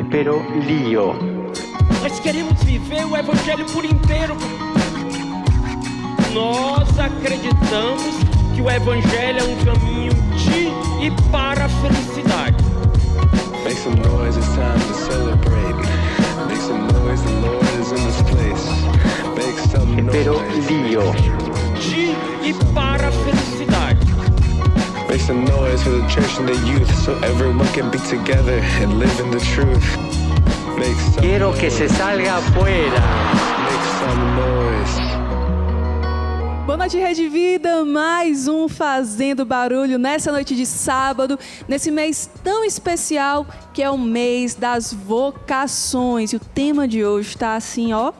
pero lío. Nós queremos viver o Evangelho por inteiro. Nós acreditamos que o Evangelho é um caminho de e para a felicidade. Make some noise, it's time to celebrate. Make some noise, the Lord is in this place. Make some noise. Pero lío. De e para a felicidade. Make some noise for the church and the youth, so everyone can be together and live in the truth. Make some Quiero noise. que se salga afuera. Make some noise. Boa noite, Rede Vida, mais um Fazendo Barulho nessa noite de sábado, nesse mês tão especial que é o mês das vocações. E o tema de hoje está assim, ó,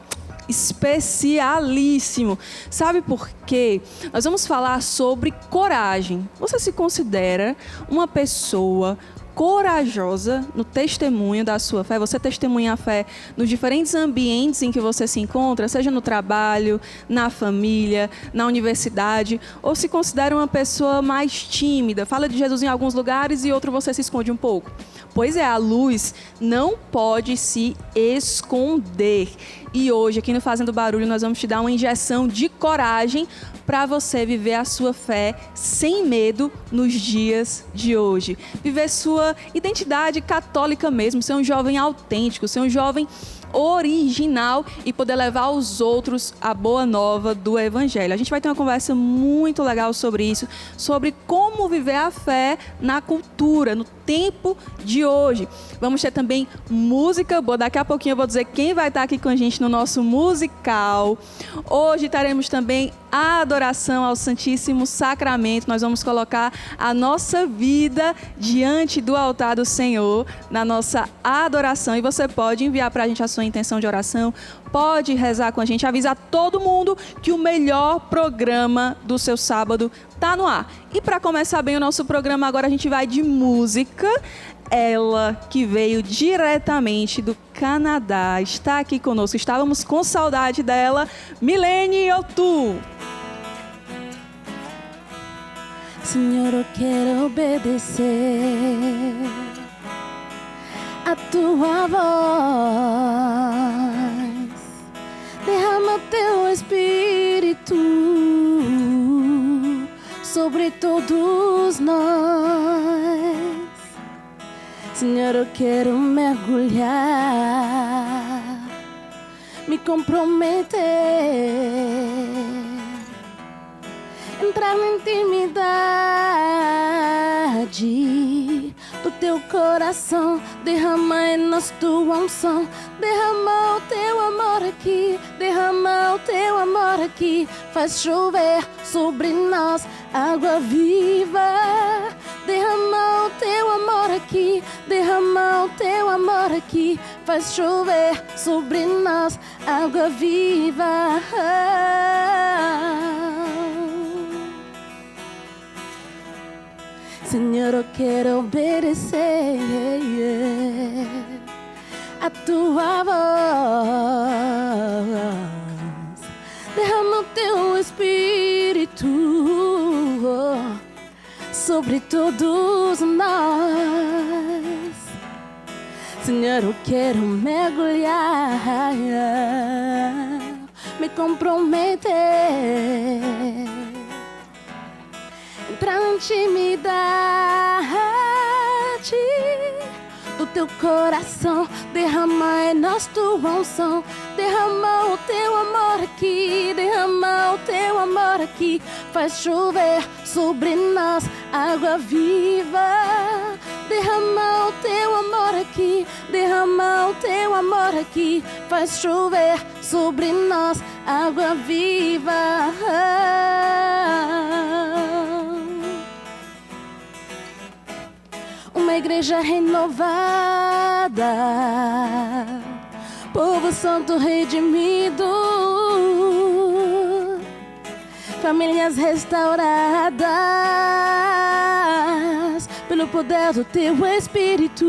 especialíssimo. Sabe por quê? Nós vamos falar sobre coragem. Você se considera uma pessoa corajosa no testemunho da sua fé? Você testemunha a fé nos diferentes ambientes em que você se encontra, seja no trabalho, na família, na universidade, ou se considera uma pessoa mais tímida, fala de Jesus em alguns lugares e outro você se esconde um pouco? Pois é, a luz não pode se esconder. E hoje, aqui no Fazendo Barulho, nós vamos te dar uma injeção de coragem para você viver a sua fé sem medo nos dias de hoje. Viver sua identidade católica mesmo, ser um jovem autêntico, ser um jovem original e poder levar aos outros a boa nova do Evangelho. A gente vai ter uma conversa muito legal sobre isso, sobre como viver a fé na cultura, no tempo de hoje. Vamos ter também música boa. Daqui a pouquinho eu vou dizer quem vai estar aqui com a gente no nosso musical. Hoje teremos também a adoração ao Santíssimo Sacramento. Nós vamos colocar a nossa vida diante do altar do Senhor na nossa adoração. E você pode enviar para a gente a sua intenção de oração, pode rezar com a gente, avisar todo mundo que o melhor programa do seu sábado está no ar. E para começar bem o nosso programa, agora a gente vai de música. Ela que veio diretamente do Canadá está aqui conosco. Estávamos com saudade dela. Milene Otu. Senhor, eu quero obedecer a tua voz. Derrama teu Espírito sobre todos nós. Senhor, eu quero mergulhar, me comprometer, entrar na intimidade do teu coração. Derrama em nós tua unção, derrama o teu amor aqui, derrama o teu amor aqui. Faz chover sobre nós água viva. Derrama o teu amor aqui, derrama o teu amor aqui. Faz chover sobre nós água viva. Senhor, eu quero obedecer a tua voz. Derrama o teu Espírito sobre todos nós. Senhor, eu quero mergulhar, me comprometer, entrar na intimidade do teu coração. Derrama em nós tua unção, derrama o teu amor aqui, derrama o teu amor aqui. Faz chover sobre nós água viva. Derrama o teu amor aqui, derrama o teu amor aqui. Faz chover sobre nós água viva. Uma igreja renovada, povo santo redimido, famílias restauradas pelo poder do teu Espírito.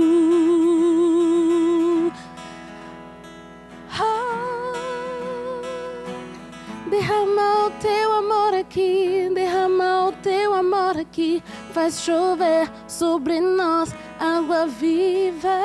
Derrama o teu amor aqui, derrama o teu amor aqui. Faz chover sobre nós água viva.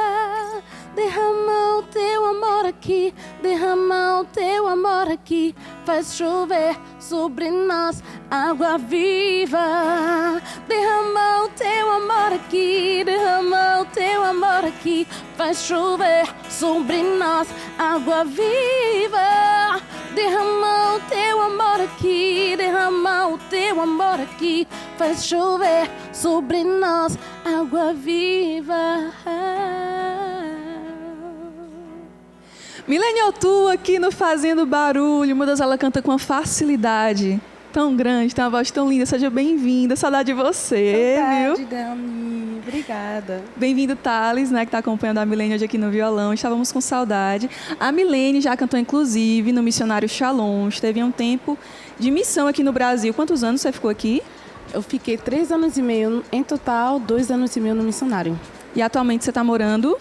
derrama o teu amor aqui, derrama o teu amor aqui, faz chover sobre nós água viva. Derrama o teu amor aqui, derrama o teu amor aqui, faz chover sobre nós água viva. Derrama o teu amor aqui, derrama o teu amor aqui, faz chover sobre nós água viva. Milene Otu aqui no Fazendo Barulho. Meu Deus, ela canta com uma facilidade tão grande, tem uma voz tão linda. Seja bem-vinda, saudade de você, viu? Dani. Obrigada. Bem-vindo, Thales, né, que está acompanhando a Milene hoje aqui no violão. Estávamos com saudade. A Milene já cantou, inclusive, no Missionário Shalom. Esteve um tempo de missão aqui no Brasil. Quantos anos você ficou aqui? Eu fiquei 3 anos e meio, em total, 2 anos e meio no missionário. E atualmente você está morando?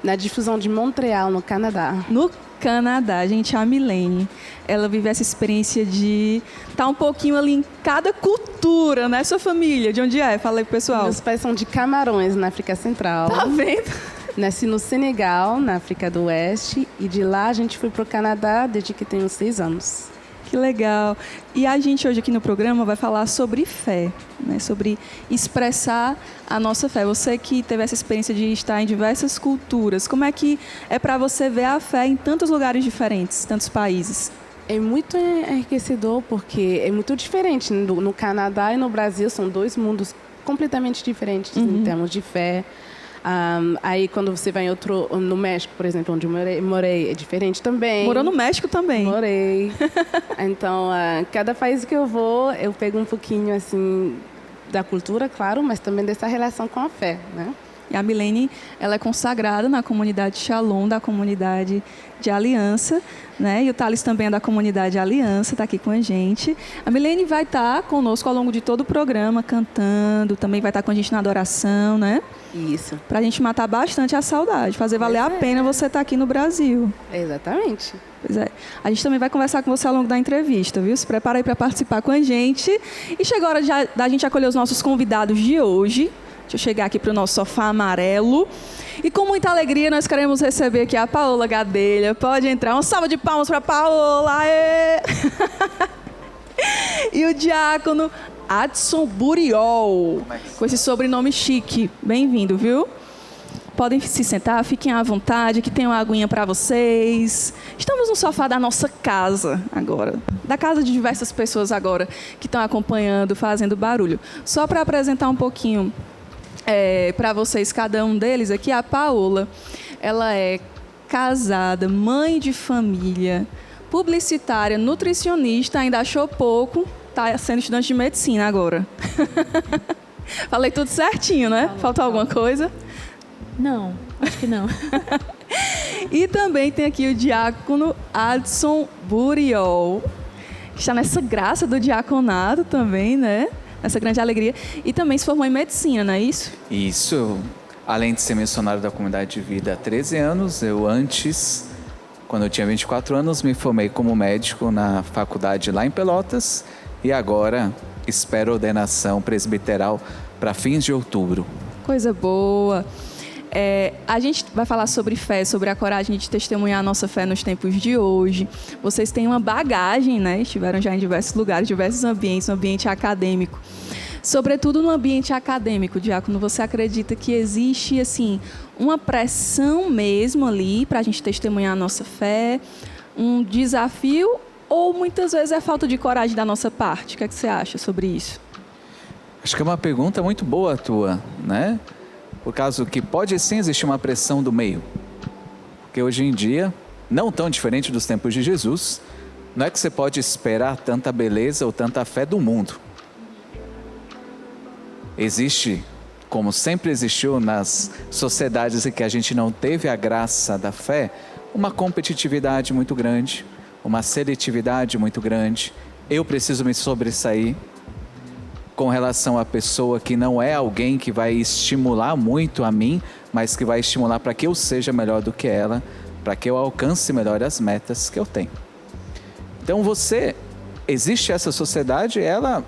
Na difusão de Montreal, no Canadá. No Canadá, gente, a Milene, ela vive essa experiência de estar um pouquinho ali em cada cultura, né? Sua família, de onde é? Fala aí pro pessoal. Meus pais são de Camarões, na África Central. Tá vendo? Nasci no Senegal, na África do Oeste. E de lá a gente foi pro Canadá desde que tenho 6 anos. Que legal. E a gente hoje aqui no programa vai falar sobre fé, né? Sobre expressar a nossa fé. Você que teve essa experiência de estar em diversas culturas, como é que é para você ver a fé em tantos lugares diferentes, tantos países? É muito enriquecedor porque é muito diferente. No Canadá e no Brasil são 2 mundos completamente diferentes em termos de fé. Aí quando você vai no México, por exemplo, onde eu morei, é diferente também. Morou no México também? Morei. Então, cada país que eu vou, eu pego um pouquinho assim da cultura, claro, mas também dessa relação com a fé, né? E a Milene, ela é consagrada na comunidade Shalom, da comunidade de Aliança, né? E o Thales também é da comunidade Aliança, está aqui com a gente. A Milene vai estar conosco ao longo de todo o programa, cantando, também vai estar com a gente na adoração, né? Isso. Pra gente matar bastante a saudade, fazer valer a pena você estar aqui no Brasil. Exatamente. Pois é. A gente também vai conversar com você ao longo da entrevista, viu? Se prepara aí para participar com a gente. E chegou a hora da gente acolher os nossos convidados de hoje. Deixa eu chegar aqui para o nosso sofá amarelo. E com muita alegria nós queremos receber aqui a Paola Gadelha. Pode entrar. Uma salva de palmas para a Paola. Aê! E o diácono Adson Buriol, com esse sobrenome chique. Bem-vindo, viu? Podem se sentar, fiquem à vontade, que tem uma aguinha para vocês. Estamos no sofá da nossa casa agora, da casa de diversas pessoas agora que estão acompanhando, fazendo barulho. Só para apresentar um pouquinho para vocês, cada um deles aqui, a Paola, ela é casada, mãe de família, publicitária, nutricionista, ainda achou pouco, está sendo estudante de medicina agora. Falei tudo certinho, né? Faltou alguma coisa? Não, acho que não. E também tem aqui o diácono Adson Buriol, que está nessa graça do diaconato também, né? Essa grande alegria. E também se formou em medicina, não é isso? Isso. Além de ser missionário da comunidade de vida há 13 anos, quando eu tinha 24 anos, me formei como médico na faculdade lá em Pelotas e agora espero ordenação presbiteral para fins de outubro. Coisa boa. A gente vai falar sobre fé, sobre a coragem de testemunhar a nossa fé nos tempos de hoje. Vocês têm uma bagagem, né? Estiveram já em diversos lugares, diversos ambientes, no ambiente acadêmico. Sobretudo no ambiente acadêmico, diácono, você acredita que existe, assim, uma pressão mesmo ali para a gente testemunhar a nossa fé, um desafio, ou muitas vezes é falta de coragem da nossa parte? O que é que você acha sobre isso? Acho que é uma pergunta muito boa a tua, né? Por causa que pode sim existir uma pressão do meio. Porque hoje em dia, não tão diferente dos tempos de Jesus, não é que você pode esperar tanta beleza ou tanta fé do mundo. Existe, como sempre existiu nas sociedades em que a gente não teve a graça da fé, uma competitividade muito grande, uma seletividade muito grande. Eu preciso me sobressair com relação à pessoa que não é alguém que vai estimular muito a mim, mas que vai estimular para que eu seja melhor do que ela, para que eu alcance melhor as metas que eu tenho. Então existe essa sociedade, ela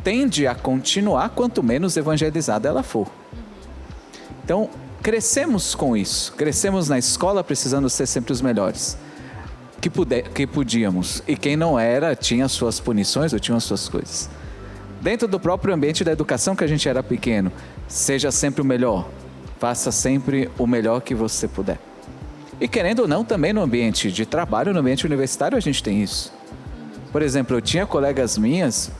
tende a continuar quanto menos evangelizada ela for. Então, crescemos com isso. Crescemos na escola precisando ser sempre os melhores. Que podíamos. E quem não era, tinha suas punições ou tinha as suas coisas. Dentro do próprio ambiente da educação que a gente era pequeno, seja sempre o melhor. Faça sempre o melhor que você puder. E querendo ou não, também no ambiente de trabalho, no ambiente universitário, a gente tem isso. Por exemplo, eu tinha colegas minhas,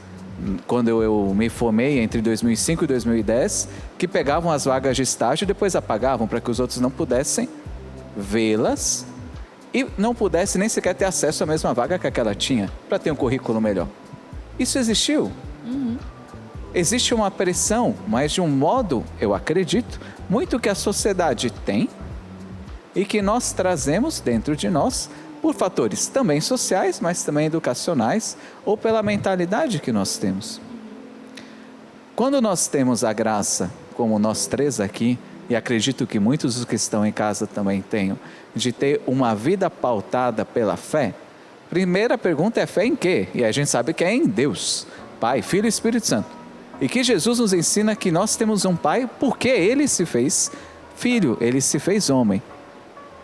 quando eu me formei entre 2005 e 2010, que pegavam as vagas de estágio e depois apagavam para que os outros não pudessem vê-las e não pudessem nem sequer ter acesso à mesma vaga que aquela tinha, para ter um currículo melhor. Isso existiu. Existe uma pressão, mas de um modo, eu acredito, muito que a sociedade tem e que nós trazemos dentro de nós por fatores também sociais, mas também educacionais, ou pela mentalidade que nós temos. Quando nós temos a graça, como nós três aqui, e acredito que muitos dos que estão em casa também tenham, de ter uma vida pautada pela fé, primeira pergunta é fé em quê? E a gente sabe que é em Deus, Pai, Filho e Espírito Santo. E que Jesus nos ensina que nós temos um Pai porque Ele se fez Filho, Ele se fez homem.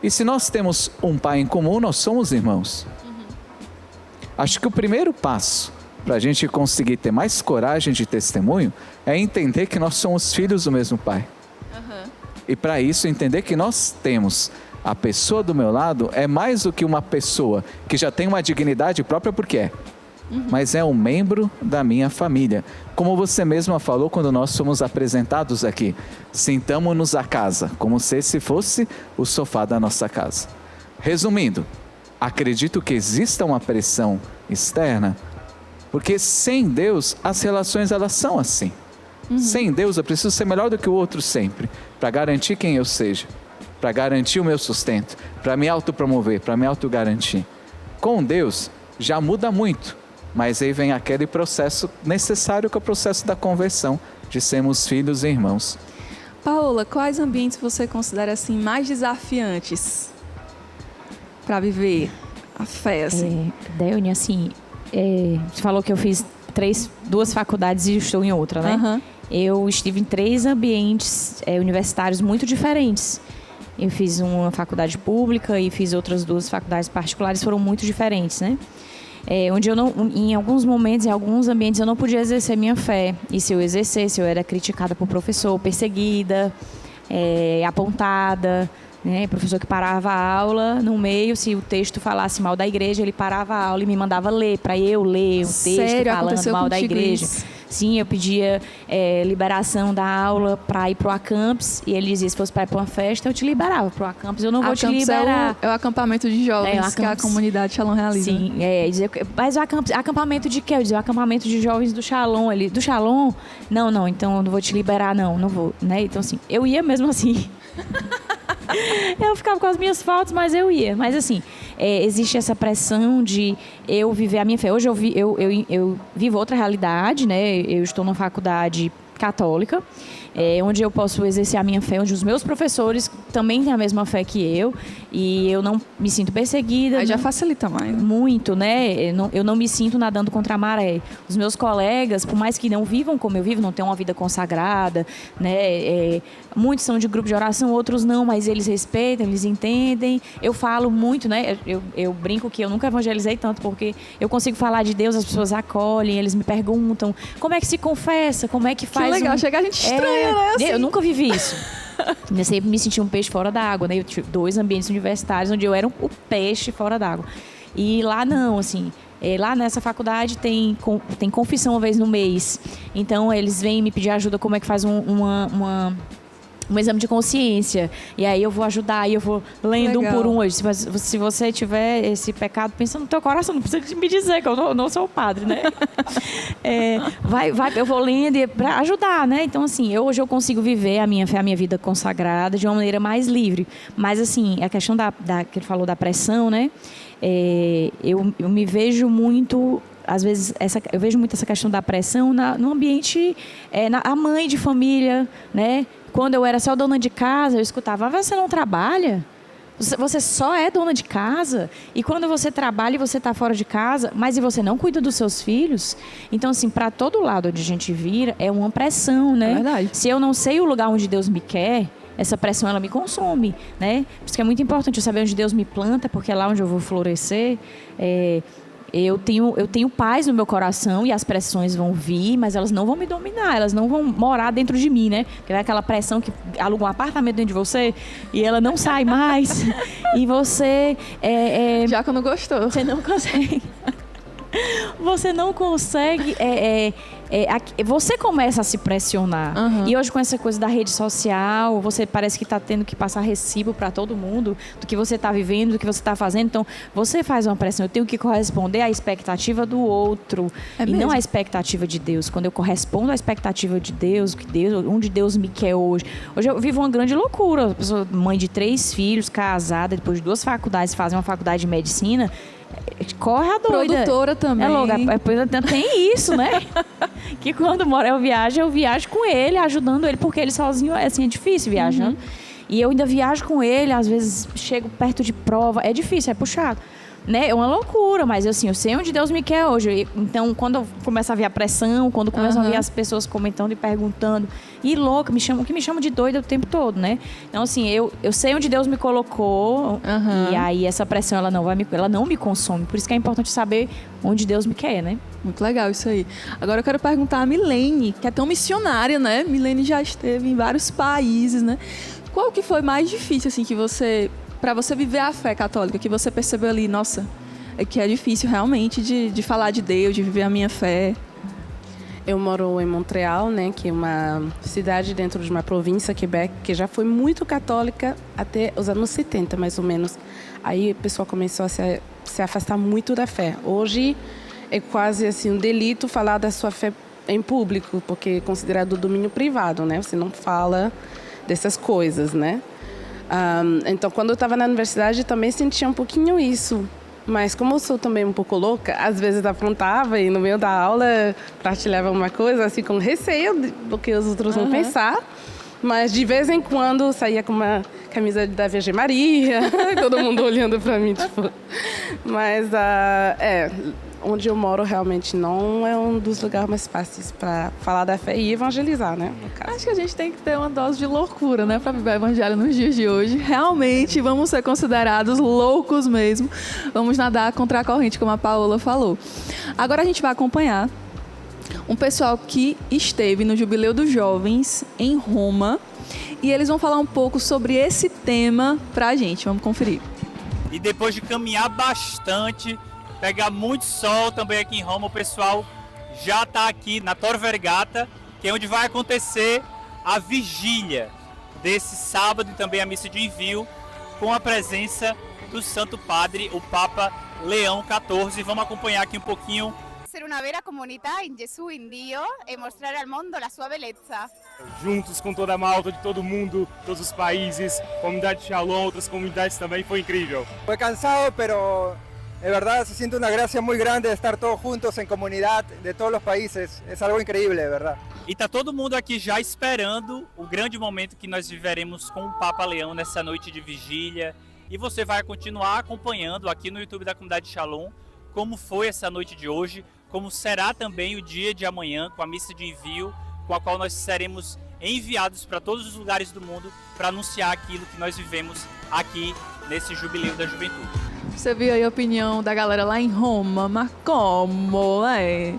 E se nós temos um Pai em comum, nós somos irmãos. Acho que o primeiro passo para a gente conseguir ter mais coragem de testemunho é entender que nós somos filhos do mesmo Pai. E para isso, entender que nós temos a pessoa do meu lado é mais do que uma pessoa que já tem uma dignidade própria porque é. Mas é um membro da minha família. Como você mesma falou quando nós fomos apresentados aqui, sentamos-nos à casa, como se esse fosse o sofá da nossa casa. Resumindo, acredito que exista uma pressão externa, porque sem Deus as relações elas são assim. Sem Deus eu preciso ser melhor do que o outro sempre, para garantir quem eu seja, para garantir o meu sustento, para me autopromover, para me autogarantir. Com Deus já muda muito. Mas aí vem aquele processo necessário que é o processo da conversão, de sermos filhos e irmãos. Paola, quais ambientes você considera assim mais desafiantes para viver a fé? Assim? Deune, assim, você falou que eu fiz 2 faculdades e estou em outra, né? Eu estive em 3 ambientes universitários muito diferentes. Eu fiz uma faculdade pública e fiz outras 2 faculdades particulares, foram muito diferentes, né? Onde eu não, em alguns momentos, em alguns ambientes, eu não podia exercer minha fé. E se eu exercesse, eu era criticada por professor, perseguida, apontada, né? Professor que parava a aula no meio, se o texto falasse mal da igreja, ele parava a aula e me mandava ler, para eu ler o texto falando mal da igreja. Isso? Sim, eu pedia liberação da aula para ir para o acampus e ele dizia, se fosse para ir para uma festa, eu te liberava. Para o acampus eu não vou te liberar. É o acampamento de jovens que a comunidade Shalom realiza. Sim, dizia, mas o acampamento de quê? Eu dizia, o acampamento de jovens do Shalom. Ele, do Shalom? Não, então eu não vou te liberar, não vou. Né? Então assim, eu ia mesmo assim. Eu ficava com as minhas faltas, mas eu ia. Mas assim, existe essa pressão de eu viver a minha fé. Hoje eu vivo outra realidade, né? Eu estou numa faculdade católica, onde eu posso exercer a minha fé, onde os meus professores também têm a mesma fé que eu, e eu não me sinto perseguida. Aí já facilita mais. Muito, né? Eu não me sinto nadando contra a maré. Os meus colegas, por mais que não vivam como eu vivo, não tenham uma vida consagrada, né? Muitos são de grupo de oração, outros não, mas eles respeitam, eles entendem. Eu falo muito, né? Eu brinco que eu nunca evangelizei tanto, porque eu consigo falar de Deus, as pessoas acolhem, eles me perguntam como é que se confessa, como é que faz. Que legal, chega a gente estranha, né? Assim. Eu nunca vivi isso. Eu sempre me senti um peixe fora d'água, né? Eu tive 2 ambientes universitários onde eu era o peixe fora d'água. E lá não, assim, lá nessa faculdade tem confissão uma vez no mês. Então eles vêm me pedir ajuda como é que faz um exame de consciência. E aí eu vou ajudar, e eu vou lendo um por um hoje. Se você tiver esse pecado, pensa no teu coração, não precisa me dizer que eu não sou o padre, né? Eu vou lendo para ajudar, né? Então, assim, hoje eu consigo viver a minha fé, a minha vida consagrada de uma maneira mais livre. Mas, assim, a questão que ele falou da pressão, né? Eu me vejo muito... Às vezes, eu vejo muito essa questão da pressão no ambiente, a mãe de família, né? Quando eu era só dona de casa, eu escutava, você não trabalha? Você só é dona de casa? E quando você trabalha e você está fora de casa, mas e você não cuida dos seus filhos? Então, assim, para todo lado onde a gente vira, é uma pressão, né? É verdade. Se eu não sei o lugar onde Deus me quer, essa pressão ela me consome, né? Por isso que é muito importante eu saber onde Deus me planta, porque é lá onde eu vou florescer. Eu tenho paz no meu coração e as pressões vão vir, mas elas não vão me dominar, elas não vão morar dentro de mim, né? Porque é aquela pressão que aluga um apartamento dentro de você e ela não sai mais. E você... Já que eu não gostou. Você não consegue... Você não consegue... você começa a se pressionar. E hoje com essa coisa da rede social, você parece que está tendo que passar recibo para todo mundo do que você está vivendo, do que você está fazendo. Então, você faz uma pressão. Eu tenho que corresponder à expectativa do outro e não à expectativa de Deus. Quando eu correspondo à expectativa de Deus, onde Deus me quer hoje. Hoje eu vivo uma grande loucura. Eu sou mãe de 3 filhos, casada, depois de 2 faculdades, fazer uma faculdade de medicina. Corre a doida. Produtora também. É louca. Tem isso, né? Que quando eu viajo com ele, ajudando ele, porque ele sozinho, assim, é difícil viajando. E eu ainda viajo com ele, às vezes chego perto de prova, é difícil, é puxado. Né? É uma loucura, mas assim, eu sei onde Deus me quer hoje. Então, quando eu começo a ver a pressão, quando começam a ver as pessoas comentando e perguntando, e louca, que me chamam de doida o tempo todo, né? Então, assim, eu sei onde Deus me colocou, e aí essa pressão, ela não me consome. Por isso que é importante saber onde Deus me quer, né? Muito legal isso aí. Agora eu quero perguntar a Milene, que é tão missionária, né? Milene já esteve em vários países, né? Qual que foi mais difícil, assim, para você viver a fé católica, que você percebeu ali, nossa, é que é difícil realmente de falar de Deus, de viver a minha fé? Eu moro em Montreal, né, que é uma cidade dentro de uma província, Quebec, que já foi muito católica até os anos 70, mais ou menos. Aí o pessoal começou a se afastar muito da fé. Hoje é quase assim um delito falar da sua fé em público, porque é considerado domínio privado, né? Você não fala dessas coisas, né? Então, quando eu estava na universidade, também sentia um pouquinho isso. Mas como eu sou também um pouco louca, às vezes aprontava e no meio da aula partilhava uma coisa assim com receio do que os outros vão pensar. Mas de vez em quando saía com uma camisa da Virgem Maria, todo mundo olhando para mim, tipo... Mas onde eu moro realmente não é um dos lugares mais fáceis para falar da fé e evangelizar, né? No caso. Acho que a gente tem que ter uma dose de loucura, né, para viver o evangelho nos dias de hoje. Realmente vamos ser considerados loucos mesmo. Vamos nadar contra a corrente, como a Paola falou. Agora a gente vai acompanhar um pessoal que esteve no Jubileu dos Jovens em Roma e eles vão falar um pouco sobre esse tema pra gente. Vamos conferir. E depois de caminhar bastante, pegar muito sol também aqui em Roma, o pessoal já está aqui na Tor Vergata, que é onde vai acontecer a vigília desse sábado e também a missa de envio, com a presença do Santo Padre, o Papa Leão XIV. Vamos acompanhar aqui um pouquinho. Ser una vera comunità in Gesù in Dio e mostrare al mondo la sua bellezza. Juntos com toda a malta de todo mundo, todos os países, comunidade Shalom, outras comunidades também, foi incrível. Foi cansado, pero de verdad se siente una gracia muy grande de estar todos juntos en comunidad de todos los países. Es algo increíble, de verdad. E tá todo mundo aqui já esperando o grande momento que nós viveremos com o Papa Leão nessa noite de vigília. E você vai continuar acompanhando aqui no YouTube da Comunidade Shalom como foi essa noite de hoje, como será também o dia de amanhã com a missa de envio, com a qual nós seremos enviados para todos os lugares do mundo para anunciar aquilo que nós vivemos aqui nesse Jubileu da Juventude. Você viu aí a opinião da galera lá em Roma, mas como, né?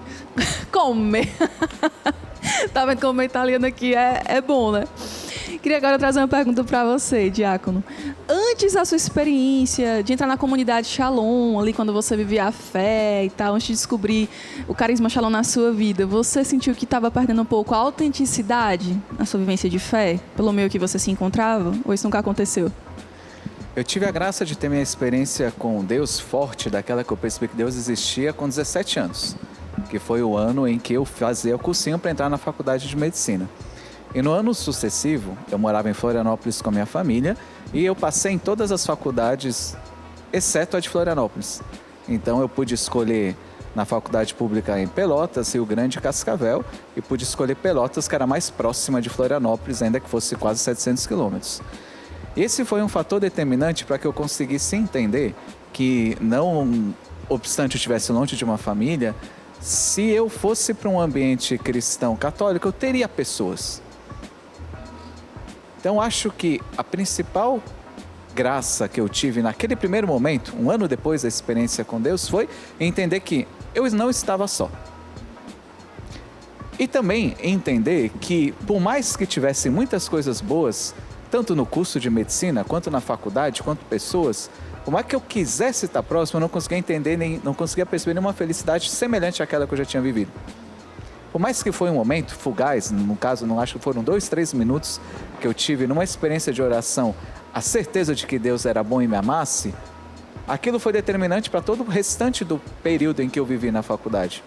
Come. Tá vendo como o italiano aqui é bom, né? Queria agora trazer uma pergunta para você, Diácono. Antes da sua experiência de entrar na comunidade Shalom, ali quando você vivia a fé e tal, antes de descobrir o carisma Shalom na sua vida, você sentiu que estava perdendo um pouco a autenticidade na sua vivência de fé, pelo meio que você se encontrava? Ou isso nunca aconteceu? Eu tive a graça de ter minha experiência com Deus forte, daquela que eu percebi que Deus existia com 17 anos, que foi o ano em que eu fazia o cursinho para entrar na faculdade de medicina. E no ano sucessivo, eu morava em Florianópolis com a minha família e eu passei em todas as faculdades, exceto a de Florianópolis. Então eu pude escolher na faculdade pública em Pelotas, Rio Grande e Cascavel, e pude escolher Pelotas, que era mais próxima de Florianópolis, ainda que fosse quase 700 quilômetros. Esse foi um fator determinante para que eu conseguisse entender que, não obstante eu estivesse longe de uma família, se eu fosse para um ambiente cristão católico, eu teria pessoas. Então, acho que a principal graça que eu tive naquele primeiro momento, um ano depois da experiência com Deus, foi entender que eu não estava só. E também entender que, por mais que tivesse muitas coisas boas, tanto no curso de medicina, quanto na faculdade, quanto pessoas, por mais que eu quisesse estar próximo, eu não conseguia entender, não conseguia perceber nenhuma felicidade semelhante àquela que eu já tinha vivido. Por mais que foi um momento fugaz, no caso, não acho que foram 2, 3 minutos que eu tive numa experiência de oração, a certeza de que Deus era bom e me amasse, aquilo foi determinante para todo o restante do período em que eu vivi na faculdade.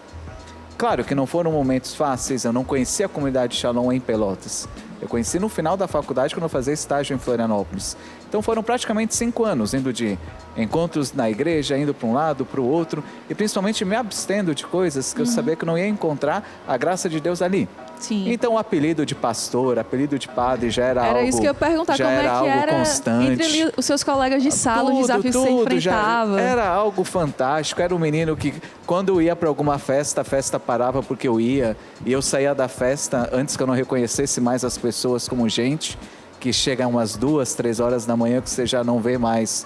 Claro que não foram momentos fáceis, eu não conhecia a comunidade Shalom em Pelotas. Eu conheci no final da faculdade quando eu fazia estágio em Florianópolis. Então foram praticamente 5 anos, indo de encontros na igreja, indo para um lado, para o outro, e principalmente me abstendo de coisas que eu sabia que eu não ia encontrar a graça de Deus ali. Sim. Então o apelido de pastor, apelido de padre já era algo... Era isso que eu ia perguntar, como é que era constante. entre os seus colegas de sala, os desafios que você enfrentava. Era algo fantástico, era um menino que quando eu ia para alguma festa, a festa parava porque eu ia, e eu saía da festa antes que eu não reconhecesse mais as pessoas como gente, que chega umas 2, 3 horas da manhã que você já não vê mais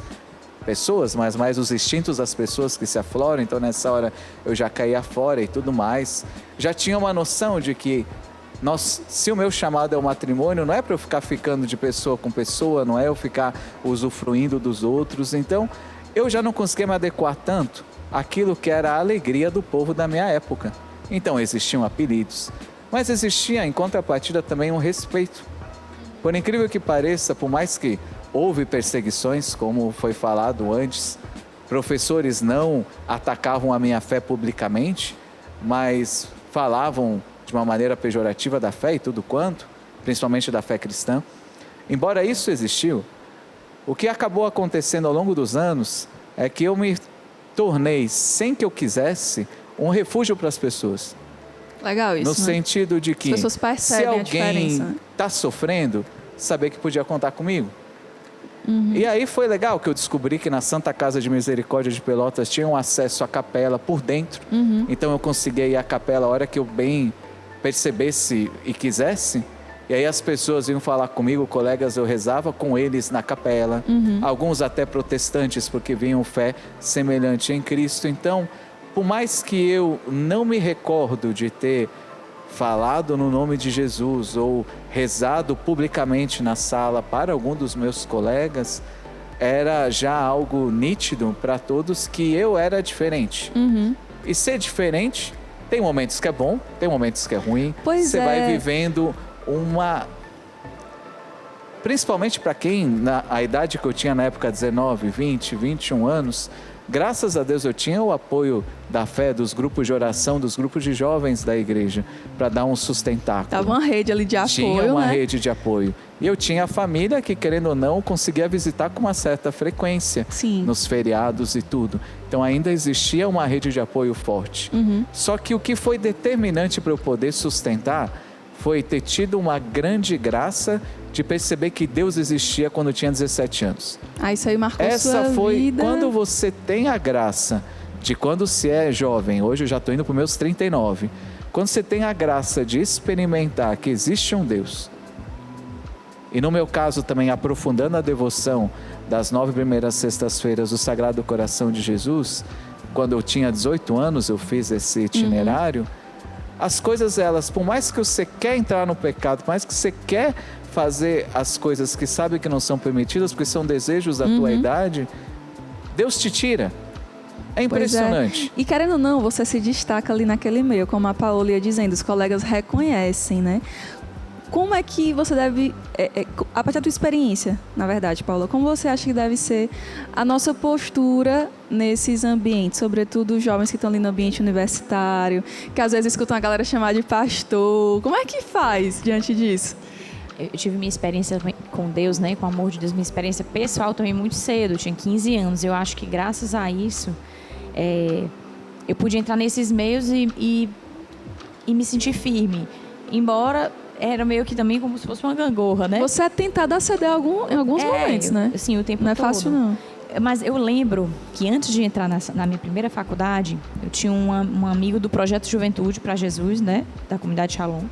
pessoas, mas mais os instintos das pessoas que se afloram, então nessa hora eu já caía fora e tudo mais. Já tinha uma noção de que se o meu chamado é o matrimônio, não é para eu ficar ficando de pessoa com pessoa, não é eu ficar usufruindo dos outros, então eu já não conseguia me adequar tanto àquilo que era a alegria do povo da minha época. Então existiam apelidos, mas existia em contrapartida também um respeito. Por incrível que pareça, por mais que houve perseguições, como foi falado antes, professores não atacavam a minha fé publicamente, mas falavam de uma maneira pejorativa da fé e tudo quanto, principalmente da fé cristã. Embora isso existiu, o que acabou acontecendo ao longo dos anos é que eu me tornei, sem que eu quisesse, um refúgio para as pessoas. Legal isso, no sentido de que as pessoas percebem se alguém está sofrendo, saber que podia contar comigo. E aí foi legal que eu descobri que na Santa Casa de Misericórdia de Pelotas tinha um acesso à capela por dentro. Então eu conseguia ir à capela a hora que eu bem percebesse e quisesse. E aí as pessoas vinham falar comigo, colegas, eu rezava com eles na capela. Alguns até protestantes, porque vinham fé semelhante em Cristo. Então, por mais que eu não me recordo de ter falado no nome de Jesus ou rezado publicamente na sala para algum dos meus colegas, era já algo nítido para todos que eu era diferente. E ser diferente, tem momentos que é bom, tem momentos que é ruim. Você vai vivendo principalmente para quem, a idade que eu tinha na época, 19, 20, 21 anos, graças a Deus eu tinha o apoio da fé, dos grupos de oração, dos grupos de jovens da igreja, para dar um sustentáculo. Tava uma rede ali de apoio, Tinha uma rede de apoio. E eu tinha a família que, querendo ou não, conseguia visitar com uma certa frequência. Nos feriados e tudo. Então ainda existia uma rede de apoio forte. Só que o que foi determinante para eu poder sustentar foi ter tido uma grande graça de perceber que Deus existia quando eu tinha 17 anos. Isso aí marcou Essa sua foi vida. Quando você tem a graça de quando se é jovem, hoje eu já estou indo para os meus 39, quando você tem a graça de experimentar que existe um Deus, e no meu caso também aprofundando a devoção das 9 primeiras sextas-feiras do Sagrado Coração de Jesus, quando eu tinha 18 anos eu fiz esse itinerário, as coisas elas, por mais que você quer entrar no pecado, por mais que você quer fazer as coisas que sabe que não são permitidas, porque são desejos da tua idade, Deus te tira. É impressionante. E querendo ou não, você se destaca ali naquele meio, como a Paola ia dizendo, os colegas reconhecem, né? Como é que você deve, a partir da tua experiência, na verdade, Paula, como você acha que deve ser a nossa postura nesses ambientes, sobretudo os jovens que estão ali no ambiente universitário, que às vezes escutam a galera chamar de pastor, como é que faz diante disso? Eu tive minha experiência com Deus, né, com o amor de Deus, minha experiência pessoal também muito cedo, eu tinha 15 anos, eu acho que graças a isso, eu pude entrar nesses meios e me sentir firme, embora era meio que também como se fosse uma gangorra, né? Você é tentada a ceder em alguns momentos, né? Sim, o tempo todo. Não é fácil, não. Mas eu lembro que antes de entrar na minha primeira faculdade, eu tinha um amigo do Projeto Juventude para Jesus, né? Da comunidade Shalom,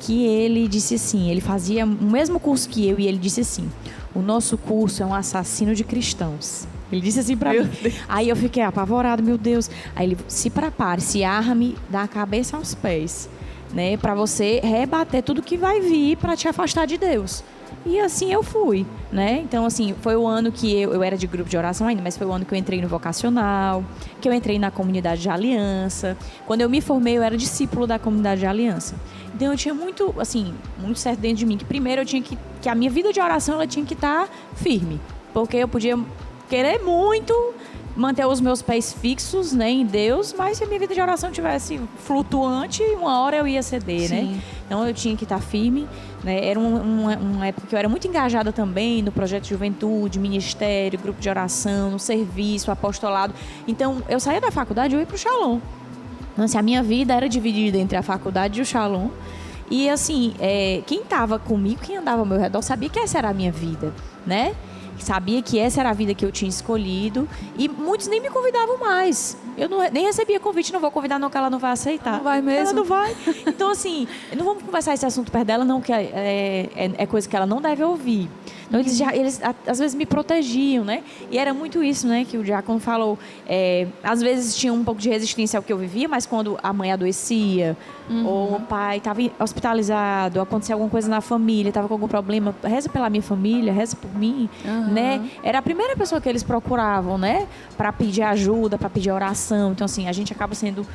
que ele disse assim, ele fazia o mesmo curso que eu e ele disse assim, o nosso curso é um assassino de cristãos. Ele disse assim pra mim. Aí eu fiquei apavorado, meu Deus. Aí ele, se prepare, se arme da cabeça aos pés, né? Pra você rebater tudo que vai vir pra te afastar de Deus. E assim eu fui, né? Então, assim, foi o ano que eu era de grupo de oração ainda, mas foi o ano que eu entrei no vocacional, que eu entrei na comunidade de aliança. Quando eu me formei, eu era discípulo da comunidade de aliança. Então, eu tinha muito, assim, muito certo dentro de mim, que primeiro eu tinha que a minha vida de oração, ela tinha que estar firme. Porque eu podia querer muito manter os meus pés fixos, né, em Deus, mas se a minha vida de oração tivesse flutuante, uma hora eu ia ceder, né? Então eu tinha que estar firme, né? Era uma época que eu era muito engajada também no projeto de juventude, ministério, grupo de oração, no serviço, apostolado. Então eu saía da faculdade e eu ia para o Shalom. Então, assim, a minha vida era dividida entre a faculdade e o Shalom. E assim, quem estava comigo, quem andava ao meu redor, sabia que essa era a minha vida, né? Sabia que essa era a vida que eu tinha escolhido e muitos nem me convidavam mais. Eu nem recebia convite, não vou convidar não, que ela não vai aceitar. Não vai mesmo? Ela não vai. Então, assim, não vamos conversar esse assunto perto dela, não, que é coisa que ela não deve ouvir. Então, eles às vezes me protegiam, né? E era muito isso, né, que o diácono falou. Às vezes tinha um pouco de resistência ao que eu vivia, mas quando a mãe adoecia, ou o pai estava hospitalizado, acontecia alguma coisa na família, estava com algum problema, reza pela minha família, reza por mim, né? Era a primeira pessoa que eles procuravam, né? Para pedir ajuda, para pedir oração. Então, assim, a gente acaba sendo...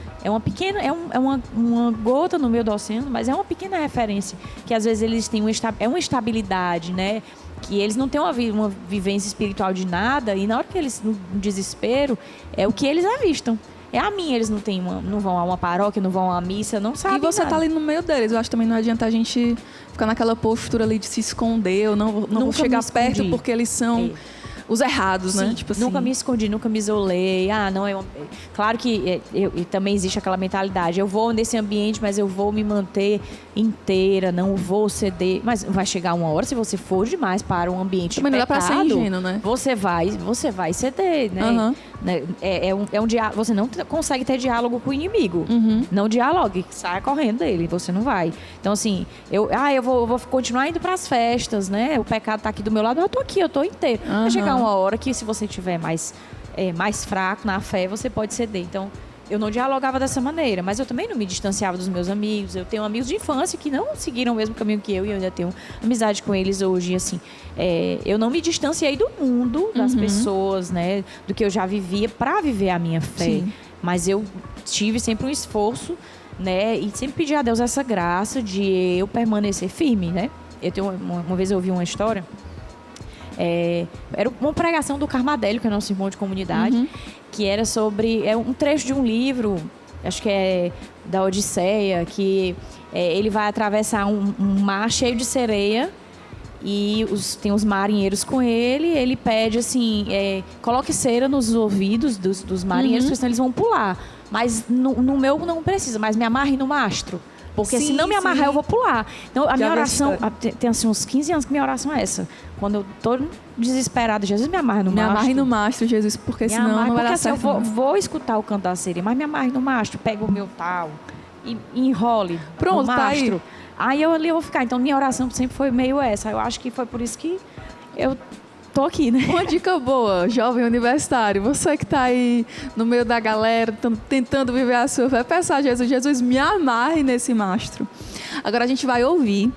uma gota no meio do oceano, mas é uma pequena referência, que às vezes eles têm uma estabilidade, né? Que eles não têm uma vivência espiritual de nada, e na hora que eles, no desespero, é o que eles avistam. É a minha, eles não vão a uma paróquia, não vão a uma missa, não sabem. E você tá ali no meio deles. Eu acho que também não adianta a gente ficar naquela postura ali de se esconder, ou não vou chegar perto porque eles são os errados, né? Tipo assim. Nunca me escondi, nunca me isolei. Claro que também existe aquela mentalidade. Eu vou nesse ambiente, mas eu vou me manter inteira, não vou ceder. Mas vai chegar uma hora, se você for demais para um ambiente de pecado, não dá pra ser ingênuo, né? Você vai ceder, né? Você não consegue ter diálogo com o inimigo. Não dialogue, saia correndo dele, você não vai. Então, assim, eu vou continuar indo para as festas, né? O pecado tá aqui do meu lado, eu tô aqui, eu tô inteiro. Vai chegar uma hora que, se você tiver mais fraco na fé, você pode ceder. Então, eu não dialogava dessa maneira, mas eu também não me distanciava dos meus amigos. Eu tenho amigos de infância que não seguiram o mesmo caminho que eu, e eu ainda tenho amizade com eles hoje. Assim, eu não me distanciei do mundo, das pessoas, né, do que eu já vivia, para viver a minha fé. Sim. Mas eu tive sempre um esforço, né, e sempre pedi a Deus essa graça de eu permanecer firme, né? Uma vez eu ouvi uma história. Era uma pregação do Carmadélio, que é nosso irmão de comunidade, que era sobre um trecho de um livro, acho que é da Odisseia, que ele vai atravessar um mar cheio de sereia e tem os marinheiros com ele pede assim, coloque cera nos ouvidos dos marinheiros, porque senão eles vão pular. Mas no meu não precisa, mas me amarre no mastro. Porque se não me amarrar, eu vou pular. Então, a minha oração... Tem assim, uns 15 anos que minha oração é essa. Quando eu tô desesperada, Jesus, me amarre no mastro. Me amarre no mastro, Jesus, porque senão não vai dar certo. Porque eu vou escutar o canto da sereia, mas me amarre no mastro, pega o meu tal e enrole no mastro. Aí eu ali vou ficar. Então, minha oração sempre foi meio essa. Eu acho que foi por isso que eu... tô aqui, né? Uma dica boa, jovem universitário, você que tá aí no meio da galera, tentando viver a sua fé, peça a Jesus, me amarre nesse mastro. Agora a gente vai ouvir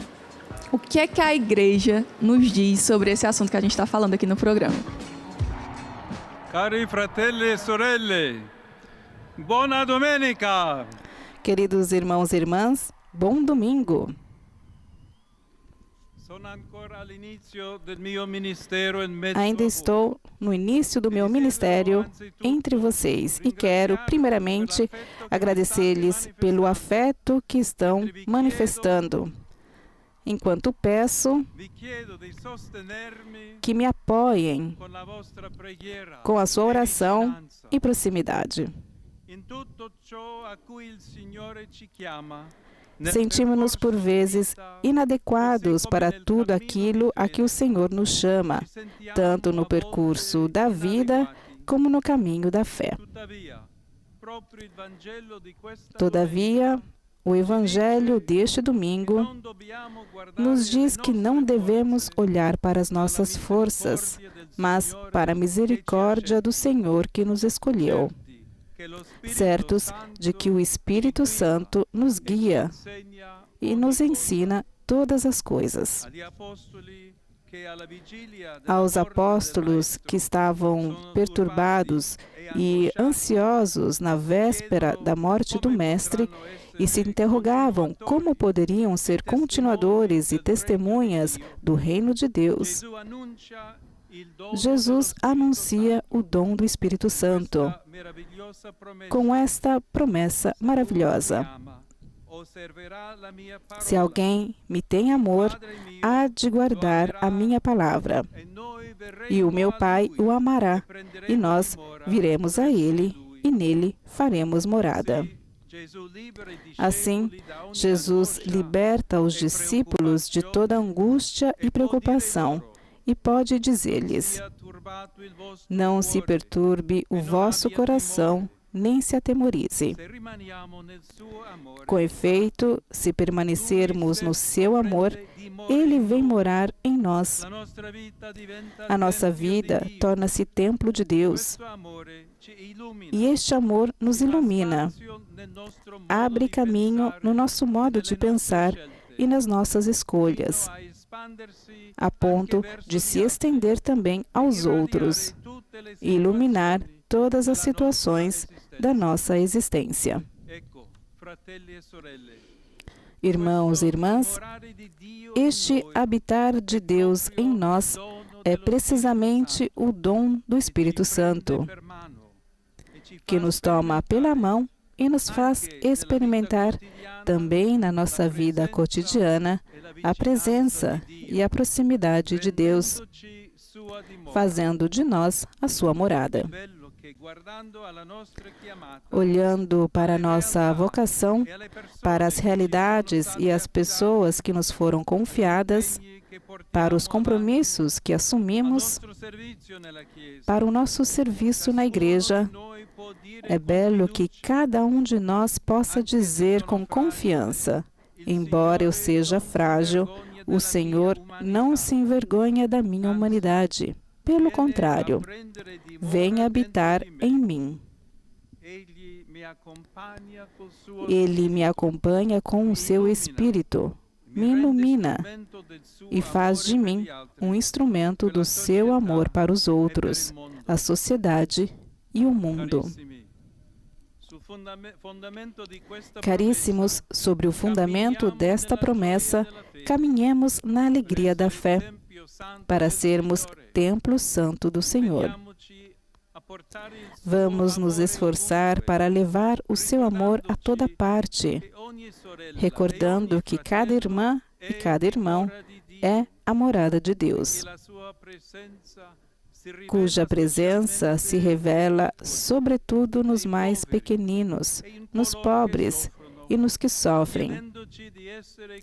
o que é que a igreja nos diz sobre esse assunto que a gente está falando aqui no programa. Cari fratelli e sorelle, buona domenica! Queridos irmãos e irmãs, bom domingo! Ainda estou no início do meu ministério entre vocês e quero, primeiramente, agradecer-lhes pelo afeto que estão manifestando, enquanto peço que me apoiem com a sua oração e proximidade. Sentimos-nos, por vezes, inadequados para tudo aquilo a que o Senhor nos chama, tanto no percurso da vida como no caminho da fé. Todavia, O Evangelho deste domingo nos diz que não devemos olhar para as nossas forças, mas para a misericórdia do Senhor que nos escolheu, certos de que o Espírito Santo nos guia e nos ensina todas as coisas. Aos apóstolos que estavam perturbados e ansiosos na véspera da morte do Mestre e se interrogavam como poderiam ser continuadores e testemunhas do reino de Deus, Jesus anuncia o dom do Espírito Santo com esta promessa maravilhosa: se alguém me tem amor, há de guardar a minha palavra, e o meu Pai o amará, e nós viremos a ele, e nele faremos morada. Assim, Jesus liberta os discípulos de toda angústia e preocupação, e pode dizer-lhes: não se perturbe o vosso coração, nem se atemorize. Com efeito, se permanecermos no seu amor, Ele vem morar em nós. A nossa vida torna-se templo de Deus, e este amor nos ilumina, abre caminho no nosso modo de pensar e nas nossas escolhas, a ponto de se estender também aos outros e iluminar todas as situações da nossa existência. Irmãos e irmãs, este habitar de Deus em nós é precisamente o dom do Espírito Santo, que nos toma pela mão e nos faz experimentar também na nossa vida cotidiana a presença e a proximidade de Deus, fazendo de nós a sua morada. Olhando para a nossa vocação, para as realidades e as pessoas que nos foram confiadas, para os compromissos que assumimos, para o nosso serviço na igreja, é belo que cada um de nós possa dizer com confiança: embora eu seja frágil, o Senhor não se envergonha da minha humanidade. Pelo contrário, vem habitar em mim. Ele me acompanha com o seu Espírito, me ilumina e faz de mim um instrumento do seu amor para os outros, a sociedade e o mundo. Caríssimos, sobre o fundamento desta promessa, caminhemos na alegria da fé, para sermos templo santo do Senhor. Vamos nos esforçar para levar o seu amor a toda parte, recordando que cada irmã e cada irmão é a morada de Deus, cuja presença se revela sobretudo nos mais pequeninos, nos pobres e nos que sofrem,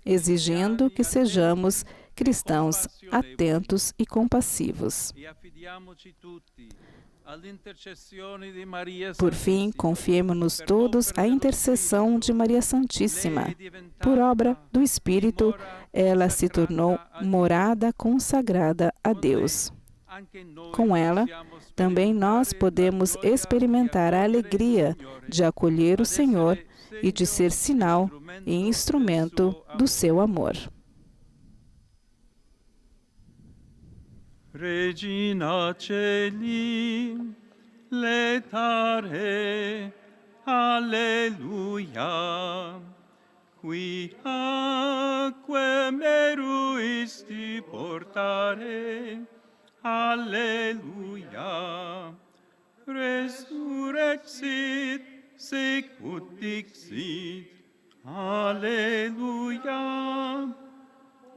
exigindo que sejamos cristãos atentos e compassivos. Por fim, confiemo-nos todos à intercessão de Maria Santíssima. Por obra do Espírito, ela se tornou morada consagrada a Deus. Com ela, também nós podemos experimentar a alegria de acolher o Senhor e de ser sinal e instrumento do seu amor. Regina Celi, letare, alleluia, qui aquae meruisti portare, alleluia, resurrexit, sicut dixit, alleluia,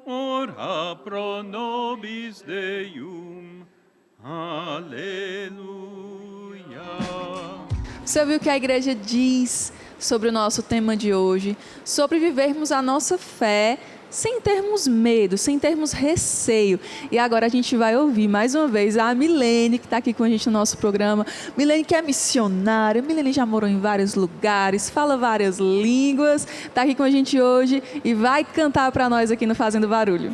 ora pro nobis Deum, aleluia. Você ouviu o que a igreja diz sobre o nosso tema de hoje, sobre vivermos a nossa fé sem termos medo, sem termos receio. E agora a gente vai ouvir mais uma vez a Milene, que está aqui com a gente no nosso programa. Milene, que é missionária, Milene já morou em vários lugares, fala várias línguas, está aqui com a gente hoje e vai cantar para nós aqui no Fazendo Barulho.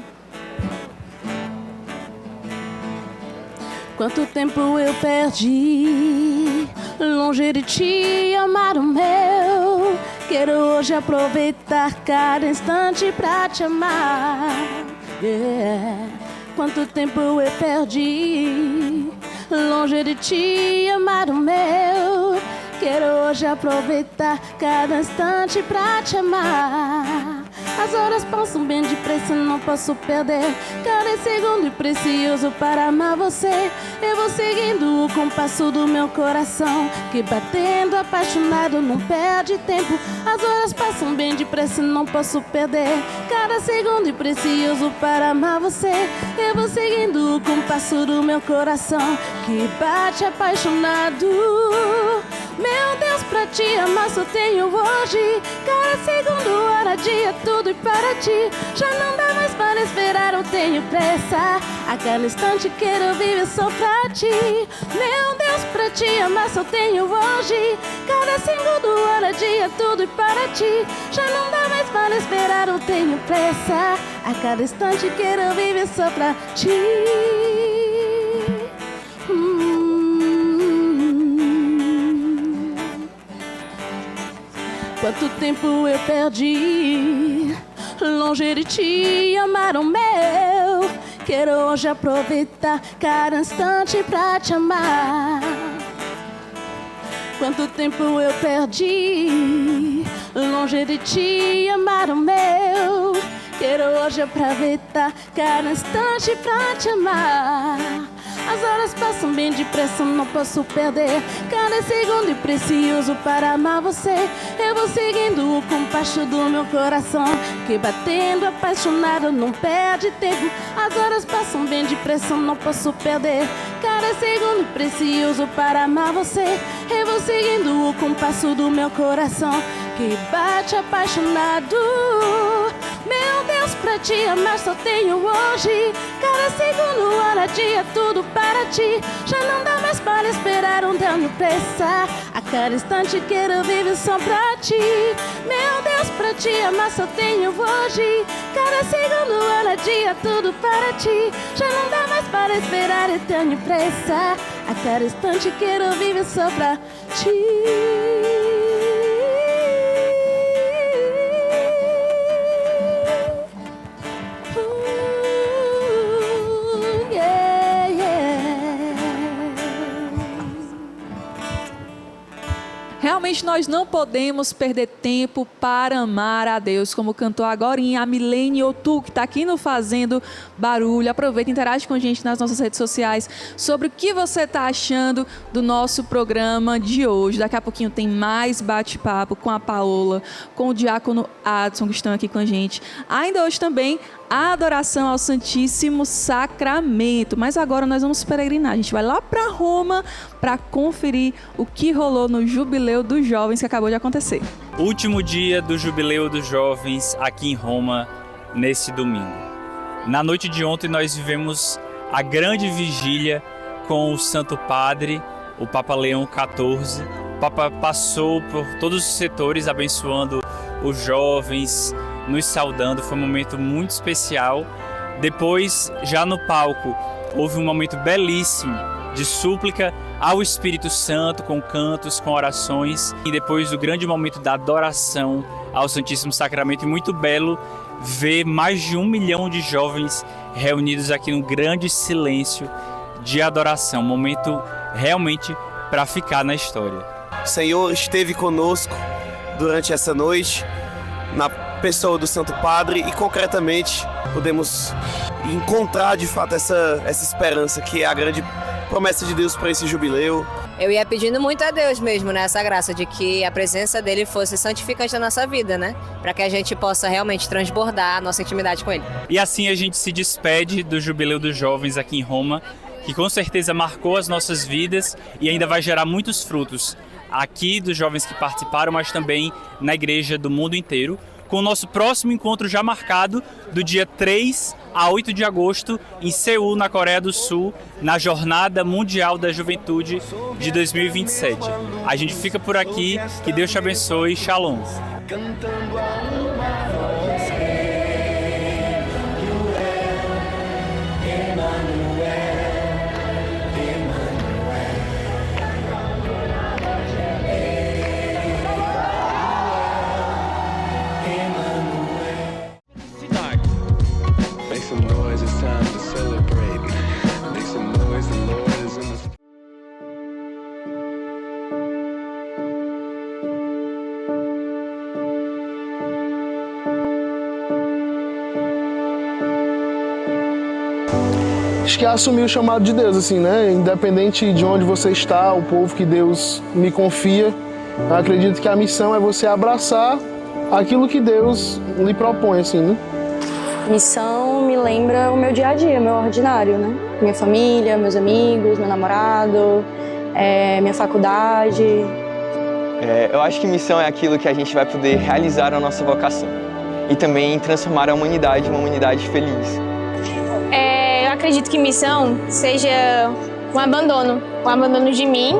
Quanto tempo eu perdi, longe de ti, amar o meu. Quero hoje aproveitar cada instante pra te amar. Yeah. Quanto tempo eu perdi, longe de ti, amar o meu. Quero hoje aproveitar cada instante pra te amar. As horas passam bem depressa, não posso perder cada segundo e precioso para amar você. Eu vou seguindo o compasso do meu coração, que batendo apaixonado não perde tempo. As horas passam bem depressa, não posso perder cada segundo e precioso para amar você. Eu vou seguindo o compasso do meu coração, que bate apaixonado. Meu Deus, pra te amar só tenho hoje, cada segundo, hora, dia, tudo e para ti. Já não dá mais para esperar, eu tenho pressa. A cada instante quero viver só pra ti. Meu Deus, pra te amar só tenho hoje, cada segundo, hora, dia, tudo e para ti. Já não dá mais para esperar, eu tenho pressa. A cada instante quero viver só pra ti. Quanto tempo eu perdi, longe de ti, amar o meu. Quero hoje aproveitar cada instante pra te amar. Quanto tempo eu perdi, longe de ti, amar o meu. Quero hoje aproveitar cada instante pra te amar. As horas passam bem depressa, não posso perder cada segundo e precioso para amar você. Eu vou seguindo o compasso do meu coração, que batendo apaixonado não perde tempo. As horas passam bem depressa, não posso perder cada segundo e precioso para amar você. Eu vou seguindo o compasso do meu coração, que bate apaixonado. Meu Deus, pra te amar só tenho hoje, cada segundo, hora, dia, tudo para ti. Já não dá mais para esperar, não tenho pressa. A cada instante quero viver só pra ti. Meu Deus, pra te amar só tenho hoje, cada segundo, hora, dia, tudo para ti. Já não dá mais para esperar, eu tenho pressa. A cada instante quero viver só pra ti. Realmente nós não podemos perder tempo para amar a Deus, como cantou agorinha a Milene Otu, que está aqui no Fazendo Barulho. Aproveita e interage com a gente nas nossas redes sociais sobre o que você está achando do nosso programa de hoje. Daqui a pouquinho tem mais bate-papo com a Paola, com o diácono Adson, que estão aqui com a gente. Ainda hoje também a adoração ao Santíssimo Sacramento. Mas agora nós vamos peregrinar. A gente vai lá para Roma para conferir o que rolou no Jubileu dos Jovens que acabou de acontecer. Último dia do Jubileu dos Jovens aqui em Roma, nesse domingo. Na noite de ontem nós vivemos a grande vigília com o Santo Padre, o Papa Leão XIV. O Papa passou por todos os setores abençoando os jovens, nos saudando. Foi um momento muito especial. Depois, já no palco, houve um momento belíssimo de súplica ao Espírito Santo, com cantos, com orações. E depois do grande momento da adoração ao Santíssimo Sacramento, e muito belo ver mais de 1 milhão de jovens reunidos aqui num grande silêncio de adoração. Um momento realmente para ficar na história. O Senhor esteve conosco durante essa noite, na pessoa do Santo Padre, e concretamente podemos encontrar de fato essa esperança que é a grande promessa de Deus para esse jubileu. Eu ia pedindo muito a Deus mesmo, né, essa graça de que a presença dele fosse santificante da nossa vida, né, para que a gente possa realmente transbordar a nossa intimidade com ele. E assim a gente se despede do Jubileu dos Jovens aqui em Roma, que com certeza marcou as nossas vidas e ainda vai gerar muitos frutos aqui dos jovens que participaram, mas também na igreja do mundo inteiro, com o nosso próximo encontro já marcado do dia 3 a 8 de agosto em Seul, na Coreia do Sul, na Jornada Mundial da Juventude de 2027. A gente fica por aqui, que Deus te abençoe, Shalom. Make some noise, it's time to celebrate. Make some noise, the Lord is in the Acho que é assumir o chamado de Deus, assim, né? Independente de onde você está, o povo que Deus me confia, eu acredito que a missão é você abraçar aquilo que Deus lhe propõe, assim, né? Missão me lembra o meu dia a dia, meu ordinário, né? Minha família, meus amigos, meu namorado, minha faculdade. Eu acho que missão é aquilo que a gente vai poder realizar a nossa vocação e também transformar a humanidade em uma humanidade feliz. Eu acredito que missão seja um abandono de mim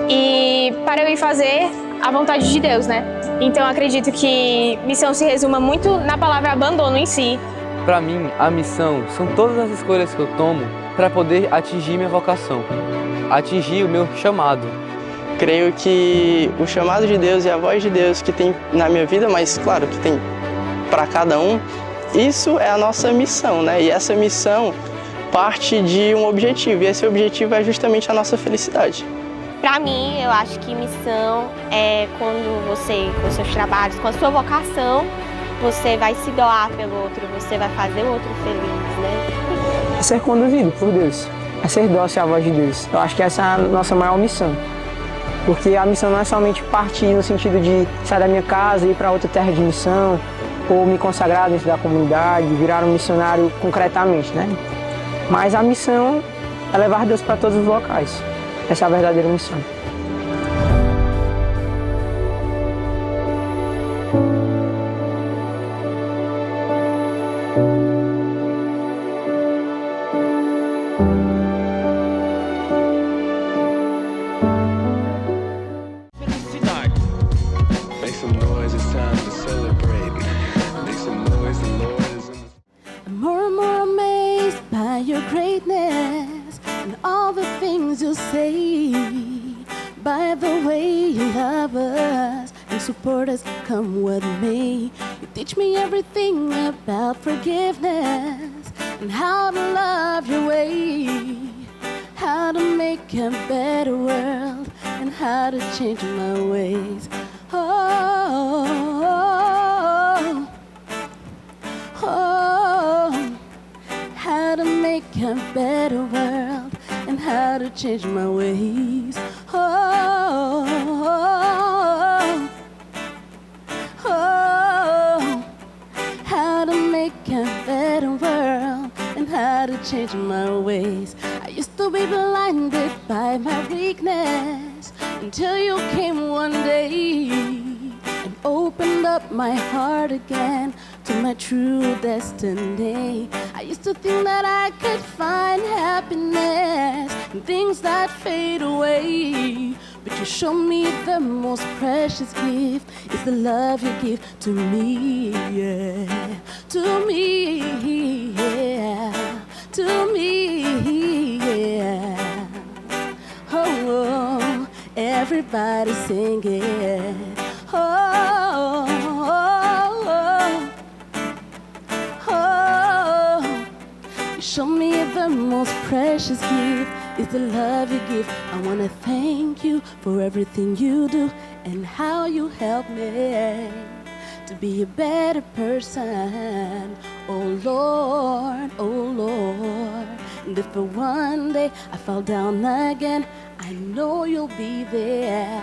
e para eu ir fazer a vontade de Deus, né? Então eu acredito que missão se resuma muito na palavra abandono em si. Para mim, a missão são todas as escolhas que eu tomo para poder atingir minha vocação, atingir o meu chamado. Creio que o chamado de Deus e a voz de Deus que tem na minha vida, mas claro que tem para cada um, isso é a nossa missão, né? E essa missão parte de um objetivo, e esse objetivo é justamente a nossa felicidade. Para mim, eu acho que missão é quando você, com seus trabalhos, com a sua vocação, você vai se doar pelo outro, você vai fazer o outro feliz, né? É ser conduzido por Deus, é ser dócil à voz de Deus. Eu acho que essa é a nossa maior missão. Porque a missão não é somente partir no sentido de sair da minha casa e ir para outra terra de missão, ou me consagrar dentro da comunidade, virar um missionário concretamente, né? Mas a missão é levar Deus para todos os locais. Essa é a verdadeira missão. Make some noise, it's time to celebrate. Make some noise, the Lord is in the I'm more and more amazed by your greatness and all the things you say, by the way you love us and support us come what may. You teach me everything about forgiveness and how to love your way, how to make a better world and how to change my ways. How to make a better world and how to change my ways. How to make a better world and how to change my ways. I used to be blinded by my weakness until you came one day and opened up my heart again to my true destiny. I used to think that I could find happiness in things that fade away, but you showed me the most precious gift is the love you give to me, yeah. To me, yeah. To me, yeah. Oh, everybody sing it. You show me the most precious gift is the love you give. I want to thank you for everything you do and how you help me to be a better person. Oh Lord, oh Lord. And if for one day I fall down again, I know you'll be there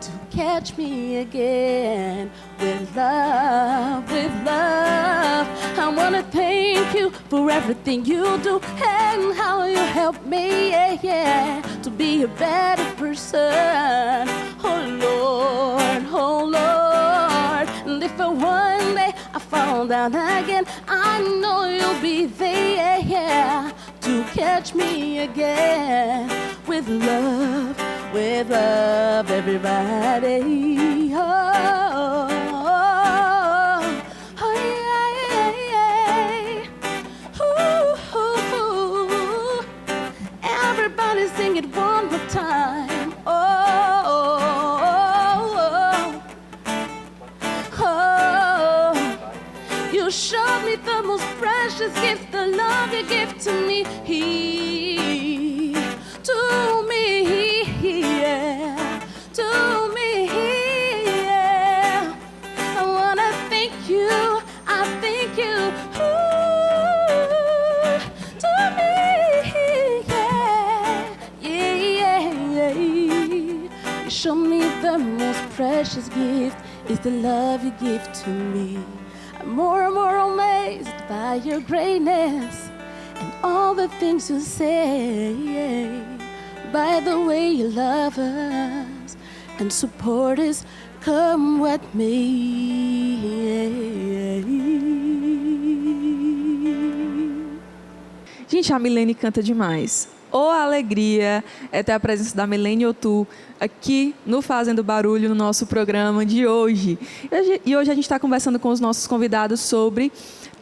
to catch me again with love, with love. I wanna thank you for everything you do and how you help me, yeah, yeah, to be a better person. Oh Lord, and if for down again. I know you'll be there to catch me again. With love, everybody. Oh, oh, yeah, yeah. Ooh, ooh, ooh. Everybody sing it one more time. Oh, oh, oh, oh. You showed me the most precious gift, the love you give to me. To me, yeah, to me, yeah. I wanna thank you, I thank you, ooh, to me, yeah, yeah, yeah. You show me the most precious gift is the love you give to me. I'm more and more amazed by your greatness and all the things you say. By the way you love us and support us, come what may. Gente, a Milene canta demais. Ô alegria é ter a presença da Milene Otu aqui no Fazendo Barulho, no nosso programa de hoje. E hoje a gente está conversando com os nossos convidados sobre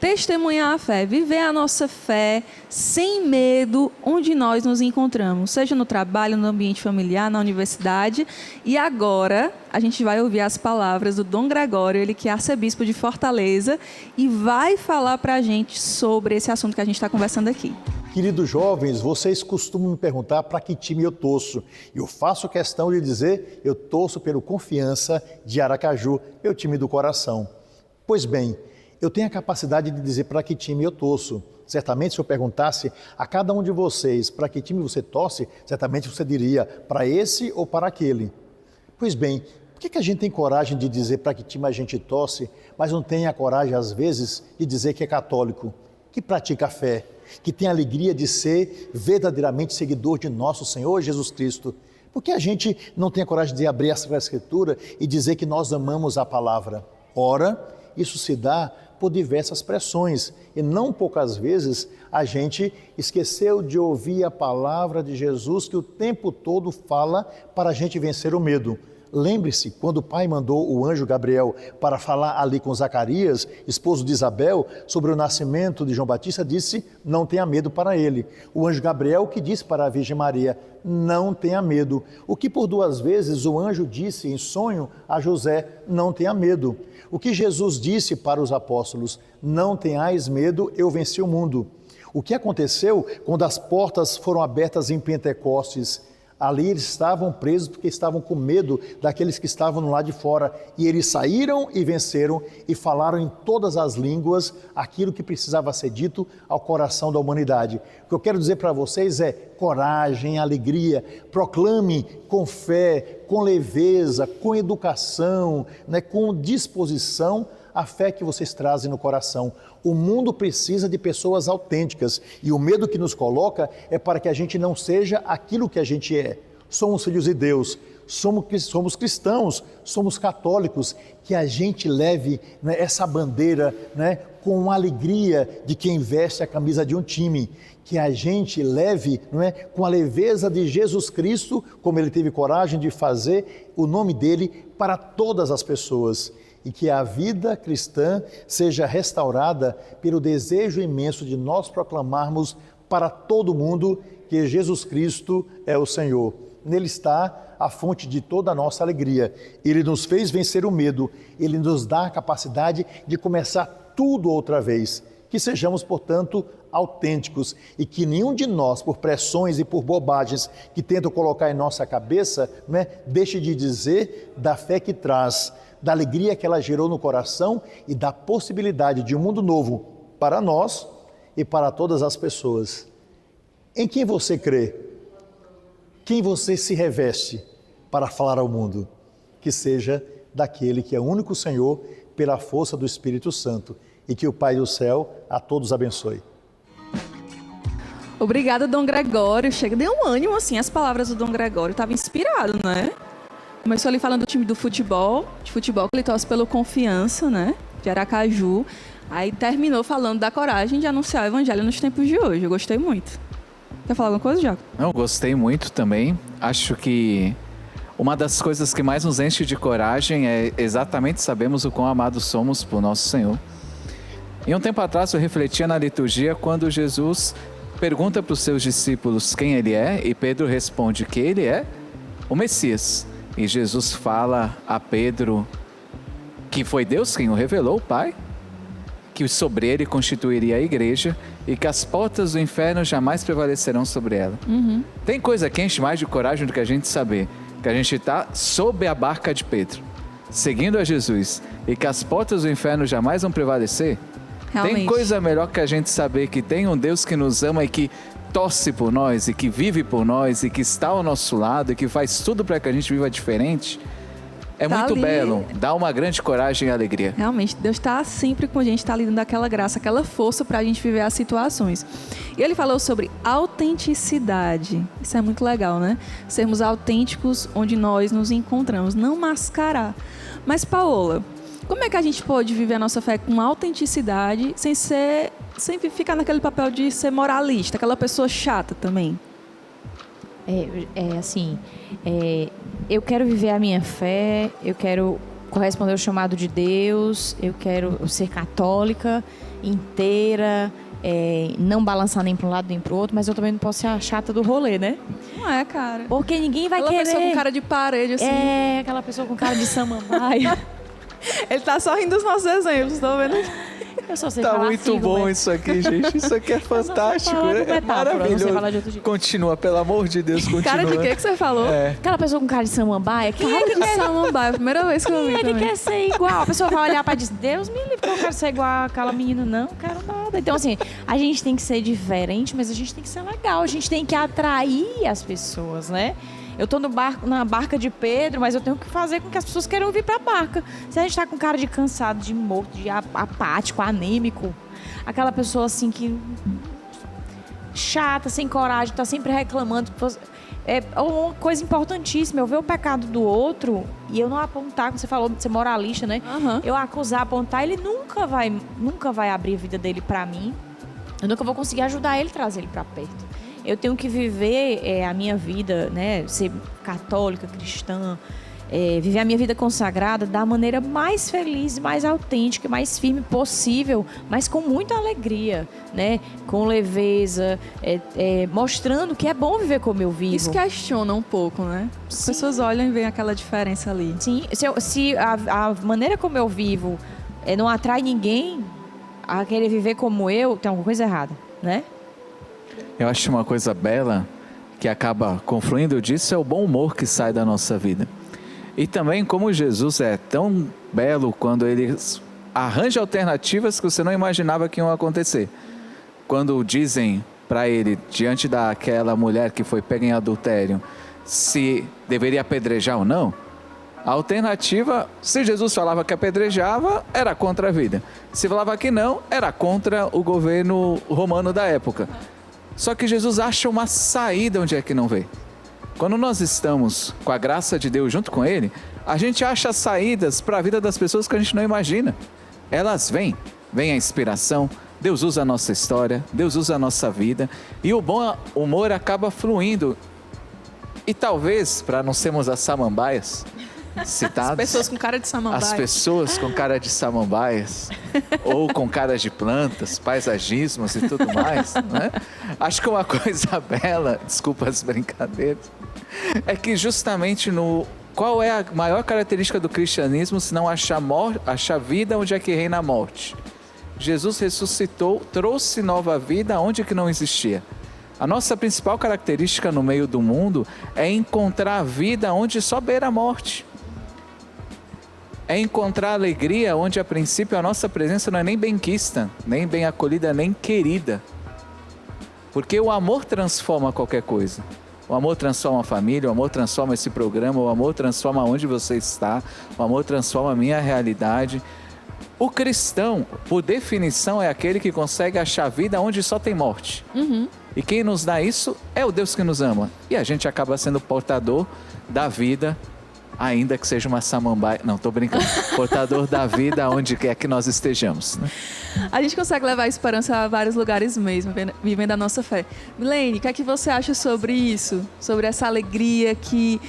testemunhar a fé, viver a nossa fé sem medo onde nós nos encontramos, seja no trabalho, no ambiente familiar, na universidade. E agora a gente vai ouvir as palavras do Dom Gregório, ele que é arcebispo de Fortaleza, e vai falar para a gente sobre esse assunto que a gente está conversando aqui. Queridos jovens, vocês costumam me perguntar para que time eu torço. Eu faço questão de dizer, eu torço pelo Confiança de Aracaju, meu time do coração. Pois bem, eu tenho a capacidade de dizer para que time eu torço. Certamente, se eu perguntasse a cada um de vocês para que time você torce, certamente você diria para esse ou para aquele. Pois bem, por que a gente tem coragem de dizer para que time a gente torce, mas não tem a coragem, às vezes, de dizer que é católico, que pratica a fé, que tem a alegria de ser verdadeiramente seguidor de nosso Senhor Jesus Cristo? Por que a gente não tem a coragem de abrir a Sagrada Escritura e dizer que nós amamos a palavra? Ora, isso se dá por diversas pressões e não poucas vezes a gente esqueceu de ouvir a palavra de Jesus que o tempo todo fala para a gente vencer o medo. Lembre-se, quando o pai mandou o anjo Gabriel para falar ali com Zacarias, esposo de Isabel, sobre o nascimento de João Batista, disse, não tenha medo para ele. O anjo Gabriel que disse para a Virgem Maria, não tenha medo. O que por 2 vezes o anjo disse em sonho a José, não tenha medo. O que Jesus disse para os apóstolos, não tenhais medo, eu venci o mundo. O que aconteceu quando as portas foram abertas em Pentecostes? Ali eles estavam presos porque estavam com medo daqueles que estavam no lado de fora. E eles saíram e venceram e falaram em todas as línguas aquilo que precisava ser dito ao coração da humanidade. O que eu quero dizer para vocês é coragem, alegria, proclame com fé, com leveza, com educação, com disposição a fé que vocês trazem no coração. O mundo precisa de pessoas autênticas e o medo que nos coloca é para que a gente não seja aquilo que a gente é. Somos filhos de Deus, somos cristãos, somos católicos, que a gente leve essa bandeira com alegria de quem veste a camisa de um time, que a gente leve com a leveza de Jesus Cristo, como ele teve coragem de fazer, o nome dele para todas as pessoas. E que a vida cristã seja restaurada pelo desejo imenso de nós proclamarmos para todo mundo que Jesus Cristo é o Senhor. Nele está a fonte de toda a nossa alegria. Ele nos fez vencer o medo, ele nos dá a capacidade de começar tudo outra vez. Que sejamos, portanto, autênticos e que nenhum de nós, por pressões e por bobagens que tentam colocar em nossa cabeça, deixe de dizer da fé que traz, da alegria que ela gerou no coração e da possibilidade de um mundo novo para nós e para todas as pessoas. Em quem você crê? Quem você se reveste para falar ao mundo? Que seja daquele que é o único Senhor pela força do Espírito Santo e que o Pai do céu a todos abençoe. Obrigada, Dom Gregório. Deu um ânimo, assim, as palavras do Dom Gregório. Estava inspirado, né? Começou ali falando do time do futebol, de futebol que ele torce pelo Confiança, né? De Aracaju. Aí terminou falando da coragem de anunciar o evangelho nos tempos de hoje. Eu gostei muito. Quer falar alguma coisa, Jaco? Eu gostei muito também. Acho que uma das coisas que mais nos enche de coragem é exatamente sabermos o quão amados somos por nosso Senhor. E um tempo atrás eu refletia na liturgia quando Jesus pergunta para os seus discípulos quem ele é, e Pedro responde que ele é o Messias. E Jesus fala a Pedro que foi Deus quem o revelou, o Pai, que sobre ele constituiria a igreja e que as portas do inferno jamais prevalecerão sobre ela. Tem coisa que enche mais de coragem do que a gente saber que a gente está sob a barca de Pedro, seguindo a Jesus, e que as portas do inferno jamais vão prevalecer. Realmente. Tem coisa melhor que a gente saber que tem um Deus que nos ama e que torce por nós, e que vive por nós, e que está ao nosso lado, e que faz tudo para que a gente viva diferente. É muito ali. belo, dá uma grande coragem e alegria. Realmente, Deus está sempre com a gente, está lhe dando aquela graça, aquela força para a gente viver as situações. E ele falou sobre autenticidade. Isso é muito legal, né? Sermos autênticos onde nós nos encontramos, não mascarar. Mas, Paola, como é que a gente pode viver a nossa fé com autenticidade sem ficar naquele papel de ser moralista, aquela pessoa chata também? Eu quero viver a minha fé, eu quero corresponder ao chamado de Deus, eu quero ser católica inteira, não balançar nem para um lado nem para o outro, mas eu também não posso ser a chata do rolê, né? Não é, cara. Porque ninguém vai aquela querer... pessoa com cara de parede, assim. Aquela pessoa com cara de samambaia. Ele tá só rindo dos nossos exemplos, estão vendo? Eu só sei Tá falar muito figo, bom né? isso aqui, gente. Isso aqui é fantástico. É maravilhoso. Continua, pelo amor de Deus, continua. Cara de quê que você falou? Aquela pessoa com cara de samambaia. Quem é que quer samambaia? Primeira vez que eu vi Quem é que também. quer ser igual? A pessoa vai olhar pra dizer, Deus me livre, eu não quero ser igual àquela menina, não quero nada. Então, assim, a gente tem que ser diferente, mas a gente tem que ser legal. A gente tem que atrair as pessoas, né? Eu tô na barca de Pedro, mas eu tenho que fazer com que as pessoas queiram vir pra barca. Se a gente tá com cara de cansado, de morto, de apático, anêmico, aquela pessoa assim que... chata, sem coragem, tá sempre reclamando. É uma coisa importantíssima, eu ver o pecado do outro e eu não apontar, como você falou, de ser moralista, né? Eu acusar, apontar, ele nunca vai abrir a vida dele pra mim. Eu nunca vou conseguir ajudar ele, trazer ele pra perto. Eu tenho que viver a minha vida, né? Ser católica, cristã, viver a minha vida consagrada da maneira mais feliz, mais autêntica, mais firme possível, mas com muita alegria, né? Com leveza, mostrando que é bom viver como eu vivo. Isso questiona um pouco, né? As pessoas olham e veem aquela diferença ali. Sim, se a maneira como eu vivo não atrai ninguém a querer viver como eu, tem alguma coisa errada, né? Eu acho uma coisa bela que acaba confluindo disso é o bom humor que sai da nossa vida. E também como Jesus é tão belo quando ele arranja alternativas que você não imaginava que iam acontecer. Quando dizem para ele, diante daquela mulher que foi pega em adultério, se deveria apedrejar ou não, a alternativa, se Jesus falava que apedrejava, era contra a vida. Se falava que não, era contra o governo romano da época. Só que Jesus acha uma saída onde é que não vê. Quando nós estamos com a graça de Deus junto com Ele, a gente acha saídas para a vida das pessoas que a gente não imagina. Elas vêm a inspiração, Deus usa a nossa história, Deus usa a nossa vida e o bom humor acaba fluindo. E talvez, para não sermos as samambaias citadas... As pessoas com cara de samambaia. As pessoas com cara de samambaias ou com cara de plantas, paisagismos e tudo mais, né? Acho que uma coisa bela, desculpa as brincadeiras, é que justamente qual é a maior característica do cristianismo se não achar vida onde é que reina a morte? Jesus ressuscitou, trouxe nova vida onde que não existia. A nossa principal característica no meio do mundo é encontrar a vida onde só beira a morte. É encontrar alegria onde a princípio a nossa presença não é nem benquista, nem bem acolhida, nem querida. Porque o amor transforma qualquer coisa. O amor transforma a família, o amor transforma esse programa, o amor transforma onde você está, o amor transforma a minha realidade. O cristão, por definição, é aquele que consegue achar vida onde só tem morte. E quem nos dá isso é o Deus que nos ama. E a gente acaba sendo portador da vida ainda que seja uma samambaia. Não, tô brincando. Portador da vida onde quer que nós estejamos. Né? A gente consegue levar a esperança a vários lugares mesmo, vivendo a nossa fé. Milene, o que é que você acha sobre isso? Sobre essa alegria que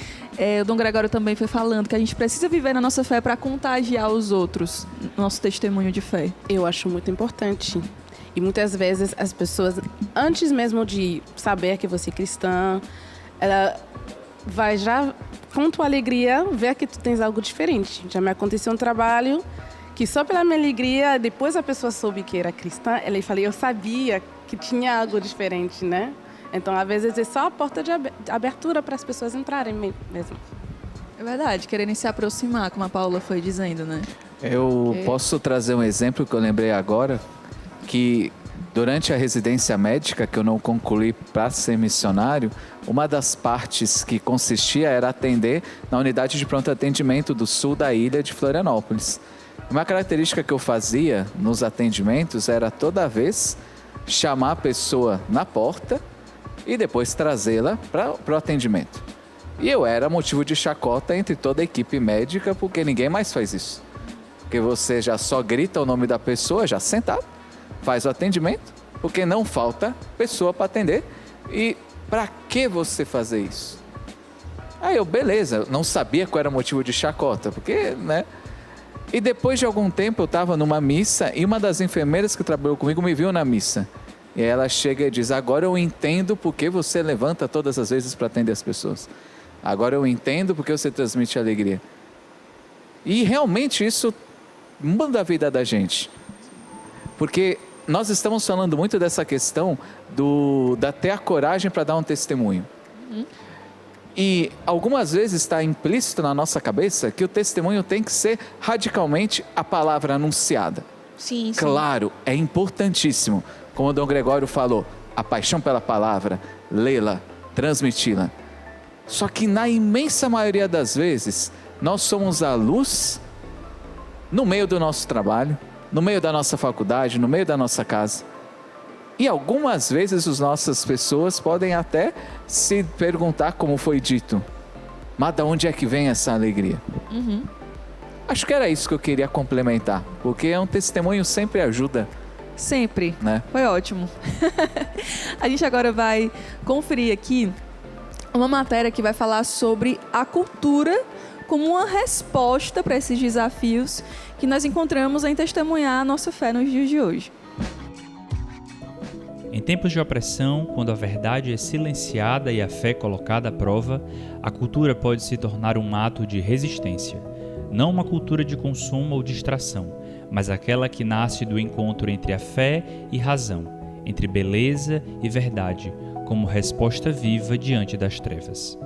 o Dom Gregório também foi falando, que a gente precisa viver na nossa fé para contagiar os outros, nosso testemunho de fé. Eu acho muito importante. E muitas vezes as pessoas, antes mesmo de saber que você é cristã, ela vai já, com tua alegria, ver que tu tens algo diferente. Já me aconteceu um trabalho que só pela minha alegria, depois a pessoa soube que era cristã, ela falou, eu sabia que tinha algo diferente, né? Então, às vezes, é só a porta de abertura para as pessoas entrarem mesmo. É verdade, quererem se aproximar, como a Paula foi dizendo, né? Eu posso trazer um exemplo que eu lembrei agora, que durante a residência médica, que eu não concluí para ser missionário, uma das partes que consistia era atender na unidade de pronto atendimento do sul da ilha de Florianópolis. Uma característica que eu fazia nos atendimentos era toda vez chamar a pessoa na porta e depois trazê-la para o atendimento. E eu era motivo de chacota entre toda a equipe médica, porque ninguém mais faz isso. Porque você já só grita o nome da pessoa, já sentado, faz o atendimento, porque não falta pessoa para atender. E para que você fazer isso? Aí eu, beleza, não sabia qual era o motivo de chacota, porque, né? E depois de algum tempo eu estava numa missa e uma das enfermeiras que trabalhou comigo me viu na missa. E ela chega e diz, agora eu entendo por que você levanta todas as vezes para atender as pessoas. Agora eu entendo por que você transmite alegria. E realmente isso muda a vida da gente. Porque nós estamos falando muito dessa questão da ter a coragem para dar um testemunho. E algumas vezes está implícito na nossa cabeça que o testemunho tem que ser radicalmente a palavra anunciada. Sim, sim. Claro, é importantíssimo. Como o Dom Gregório falou, a paixão pela palavra, lê-la, transmiti-la. Só que na imensa maioria das vezes, nós somos a luz no meio do nosso trabalho, no meio da nossa faculdade, no meio da nossa casa. E algumas vezes as nossas pessoas podem até se perguntar como foi dito. Mas de onde é que vem essa alegria? Acho que era isso que eu queria complementar. Porque um testemunho sempre ajuda. Sempre. Né? Foi ótimo. A gente agora vai conferir aqui uma matéria que vai falar sobre a cultura como uma resposta para esses desafios que nós encontramos em testemunhar a nossa fé nos dias de hoje. Em tempos de opressão, quando a verdade é silenciada e a fé colocada à prova, a cultura pode se tornar um ato de resistência. Não uma cultura de consumo ou distração, mas aquela que nasce do encontro entre a fé e razão, entre beleza e verdade, como resposta viva diante das trevas.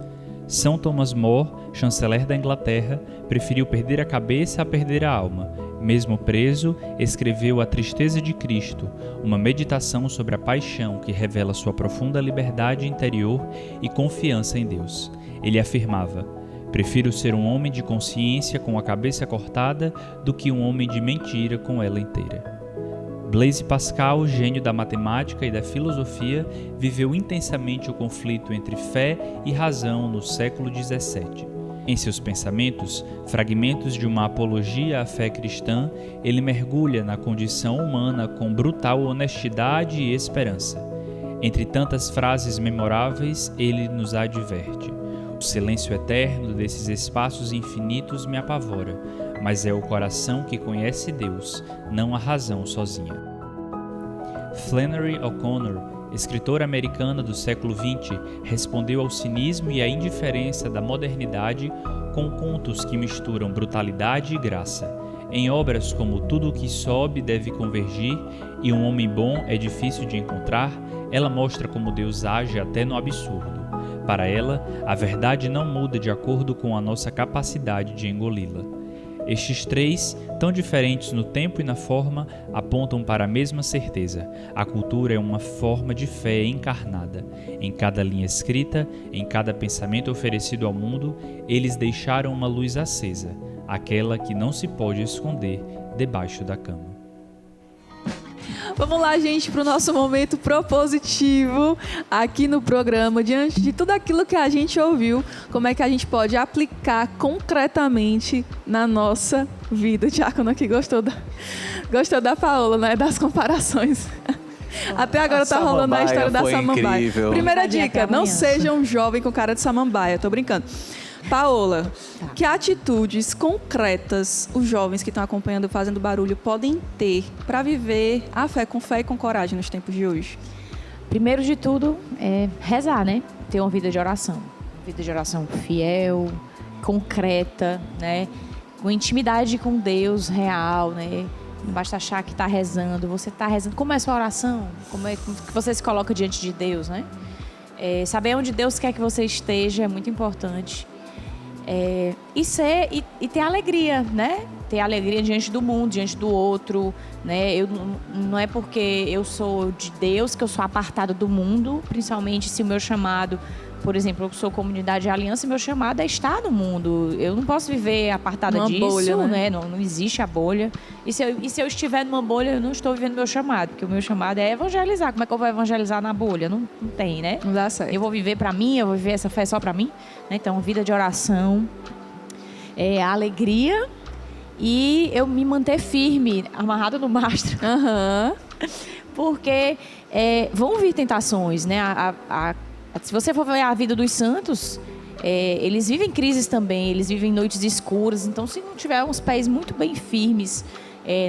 São Thomas More, chanceler da Inglaterra, preferiu perder a cabeça a perder a alma. Mesmo preso, escreveu A Tristeza de Cristo, uma meditação sobre a paixão que revela sua profunda liberdade interior e confiança em Deus. Ele afirmava: prefiro ser um homem de consciência com a cabeça cortada do que um homem de mentira com ela inteira. Blaise Pascal, gênio da matemática e da filosofia, viveu intensamente o conflito entre fé e razão no século XVII. Em seus pensamentos, fragmentos de uma apologia à fé cristã, ele mergulha na condição humana com brutal honestidade e esperança. Entre tantas frases memoráveis, ele nos adverte: o silêncio eterno desses espaços infinitos me apavora, mas é o coração que conhece Deus, não a razão sozinha. Flannery O'Connor, escritora americana do século XX, respondeu ao cinismo e à indiferença da modernidade com contos que misturam brutalidade e graça. Em obras como Tudo o que sobe deve convergir e Um homem bom é difícil de encontrar, ela mostra como Deus age até no absurdo. Para ela, a verdade não muda de acordo com a nossa capacidade de engoli-la. Estes três, tão diferentes no tempo e na forma, apontam para a mesma certeza. A cultura é uma forma de fé encarnada. Em cada linha escrita, em cada pensamento oferecido ao mundo, eles deixaram uma luz acesa, aquela que não se pode esconder debaixo da cama. Vamos lá, gente, para o nosso momento propositivo aqui no programa. Diante de tudo aquilo que a gente ouviu, como é que a gente pode aplicar concretamente na nossa vida? O Diácono aqui gostou da Paola, né? Das comparações. Até agora tá rolando a história da samambaia. Incrível. Primeira dica, não seja um jovem com cara de samambaia. Tô brincando. Paola, que atitudes concretas os jovens que estão acompanhando Fazendo Barulho podem ter para viver a fé e com coragem nos tempos de hoje? Primeiro de tudo, é rezar, né? Ter uma vida de oração. Vida de oração fiel, concreta, né? Com intimidade com Deus real, né? Não basta achar que está rezando. Você está rezando. Como é a sua oração? Como é que você se coloca diante de Deus, né? Saber onde Deus quer que você esteja é muito importante. E ter alegria, né? Ter alegria diante do mundo, diante do outro, né? Não é porque eu sou de Deus que eu sou apartada do mundo, principalmente se o meu chamado, por exemplo, eu sou comunidade de aliança, meu chamado é estar no mundo. Eu não posso viver apartada numa disso, bolha, né? Não existe a bolha. E se eu estiver numa bolha, eu não estou vivendo meu chamado, porque o meu chamado é evangelizar. Como é que eu vou evangelizar na bolha? Não tem, né? Não dá certo. Eu vou viver para mim, eu vou viver essa fé só para mim. Então, vida de oração, a alegria e eu me manter firme, amarrada no mastro. Porque vão vir tentações, né? Se você for ver a vida dos santos, eles vivem crises também, eles vivem noites escuras. Então, se não tiver uns pés muito bem firmes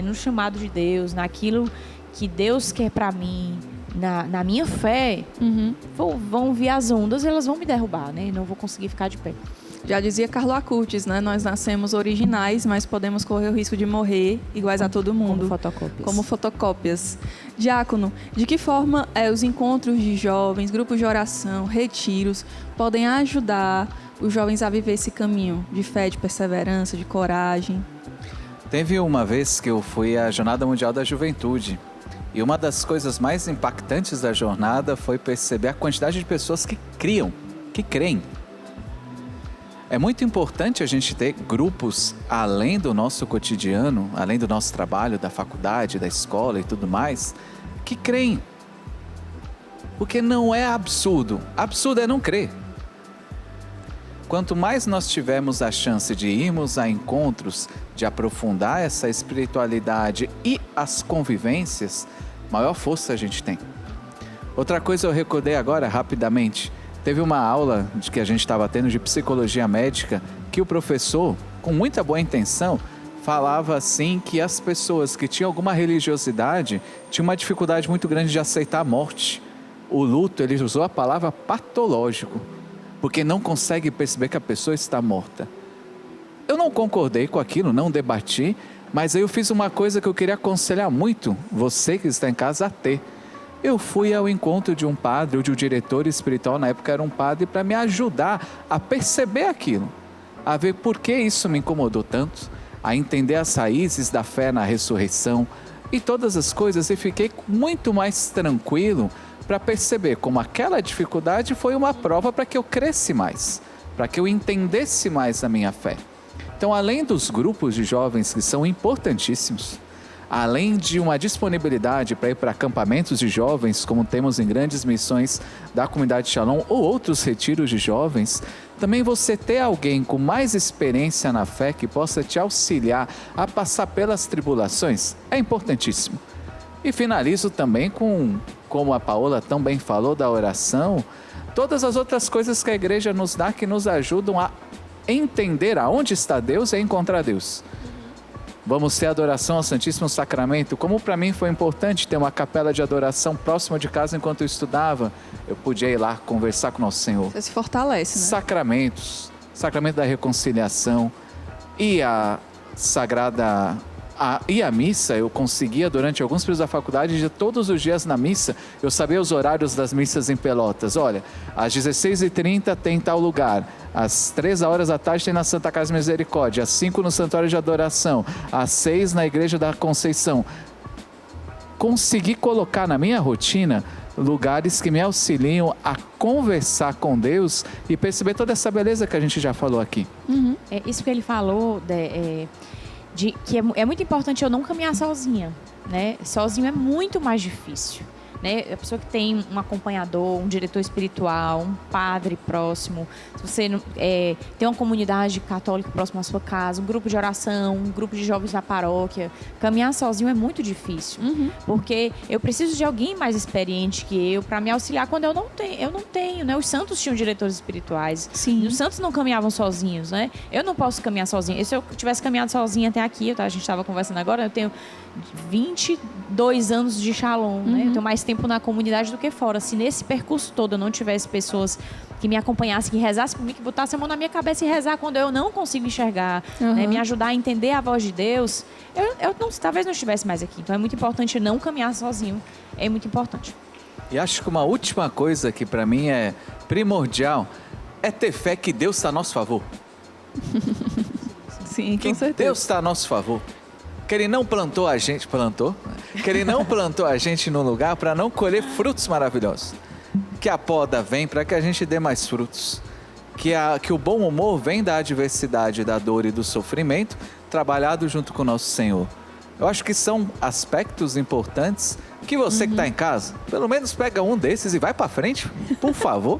no chamado de Deus, naquilo que Deus quer para mim, na minha fé, vão vir as ondas e elas vão me derrubar, né? Não vou conseguir ficar de pé. Já dizia Carlo Acutis, né? Nós nascemos originais, mas podemos correr o risco de morrer iguais a todo mundo. Como fotocópias. Diácono, de que forma os encontros de jovens, grupos de oração, retiros, podem ajudar os jovens a viver esse caminho de fé, de perseverança, de coragem? Teve uma vez que eu fui à Jornada Mundial da Juventude. E uma das coisas mais impactantes da jornada foi perceber a quantidade de pessoas que creem. É muito importante a gente ter grupos além do nosso cotidiano, além do nosso trabalho, da faculdade, da escola e tudo mais, que creem. Porque não é absurdo. Absurdo é não crer. Quanto mais nós tivermos a chance de irmos a encontros, de aprofundar essa espiritualidade e as convivências, maior força a gente tem. Outra coisa eu recordei agora, rapidamente. Teve uma aula que a gente estava tendo de psicologia médica, que o professor, com muita boa intenção, falava assim que as pessoas que tinham alguma religiosidade tinham uma dificuldade muito grande de aceitar a morte. O luto, ele usou a palavra patológico, porque não consegue perceber que a pessoa está morta. Eu não concordei com aquilo, não debati, mas aí eu fiz uma coisa que eu queria aconselhar muito você que está em casa a ter. Eu fui ao encontro de um padre ou de um diretor espiritual, na época era um padre, para me ajudar a perceber aquilo, a ver por que isso me incomodou tanto, a entender as raízes da fé na ressurreição e todas as coisas, e fiquei muito mais tranquilo para perceber como aquela dificuldade foi uma prova para que eu crescesse mais, para que eu entendesse mais a minha fé. Então, além dos grupos de jovens que são importantíssimos, além de uma disponibilidade para ir para acampamentos de jovens, como temos em grandes missões da comunidade Shalom ou outros retiros de jovens, também você ter alguém com mais experiência na fé que possa te auxiliar a passar pelas tribulações é importantíssimo. E finalizo também com, como a Paola tão bem falou, da oração, todas as outras coisas que a igreja nos dá que nos ajudam a entender aonde está Deus e a encontrar Deus. Vamos ter adoração ao Santíssimo Sacramento. Como para mim foi importante ter uma capela de adoração próxima de casa enquanto eu estudava, eu podia ir lá conversar com Nosso Senhor. Você se fortalece, né? Sacramentos, sacramento da reconciliação e a sagrada... E a missa, eu conseguia durante alguns períodos da faculdade, de todos os dias na missa, eu sabia os horários das missas em Pelotas. Olha, às 16h30 tem tal lugar, às 3h da tarde tem na Santa Casa Misericórdia, às 5 no Santuário de Adoração, às 6 na Igreja da Conceição. Consegui colocar na minha rotina lugares que me auxiliam a conversar com Deus e perceber toda essa beleza que a gente já falou aqui. Isso que ele falou... que é muito importante eu não caminhar sozinha, né? Sozinho é muito mais difícil. Né? A pessoa que tem um acompanhador, um diretor espiritual, um padre próximo, se você tem uma comunidade católica próxima à sua casa, um grupo de oração, um grupo de jovens na paróquia, caminhar sozinho é muito difícil, porque eu preciso de alguém mais experiente que eu para me auxiliar quando eu não tenho, né? Os santos tinham diretores espirituais. Sim. Os santos não caminhavam sozinhos, né? Eu não posso caminhar sozinha. Se eu tivesse caminhado sozinha até aqui, a gente estava conversando agora, eu tenho 22 anos de Shalom, né? Eu tenho mais tempo na comunidade do que fora. Se nesse percurso todo eu não tivesse pessoas que me acompanhassem, que rezassem por mim, que botassem a mão na minha cabeça e rezar quando eu não consigo enxergar, né? Me ajudar a entender a voz de Deus, talvez não estivesse mais aqui. Então é muito importante não caminhar sozinho. É muito importante. E acho que uma última coisa que para mim é primordial é ter fé que Deus está a nosso favor. Sim, com certeza. Deus está a nosso favor. Que Ele não plantou a gente, que Ele não plantou a gente num lugar para não colher frutos maravilhosos. Que a poda vem para que a gente dê mais frutos. Que o bom humor vem da adversidade, da dor e do sofrimento, trabalhado junto com o nosso Senhor. Eu acho que são aspectos importantes que você que está em casa, pelo menos pega um desses e vai para frente, por favor.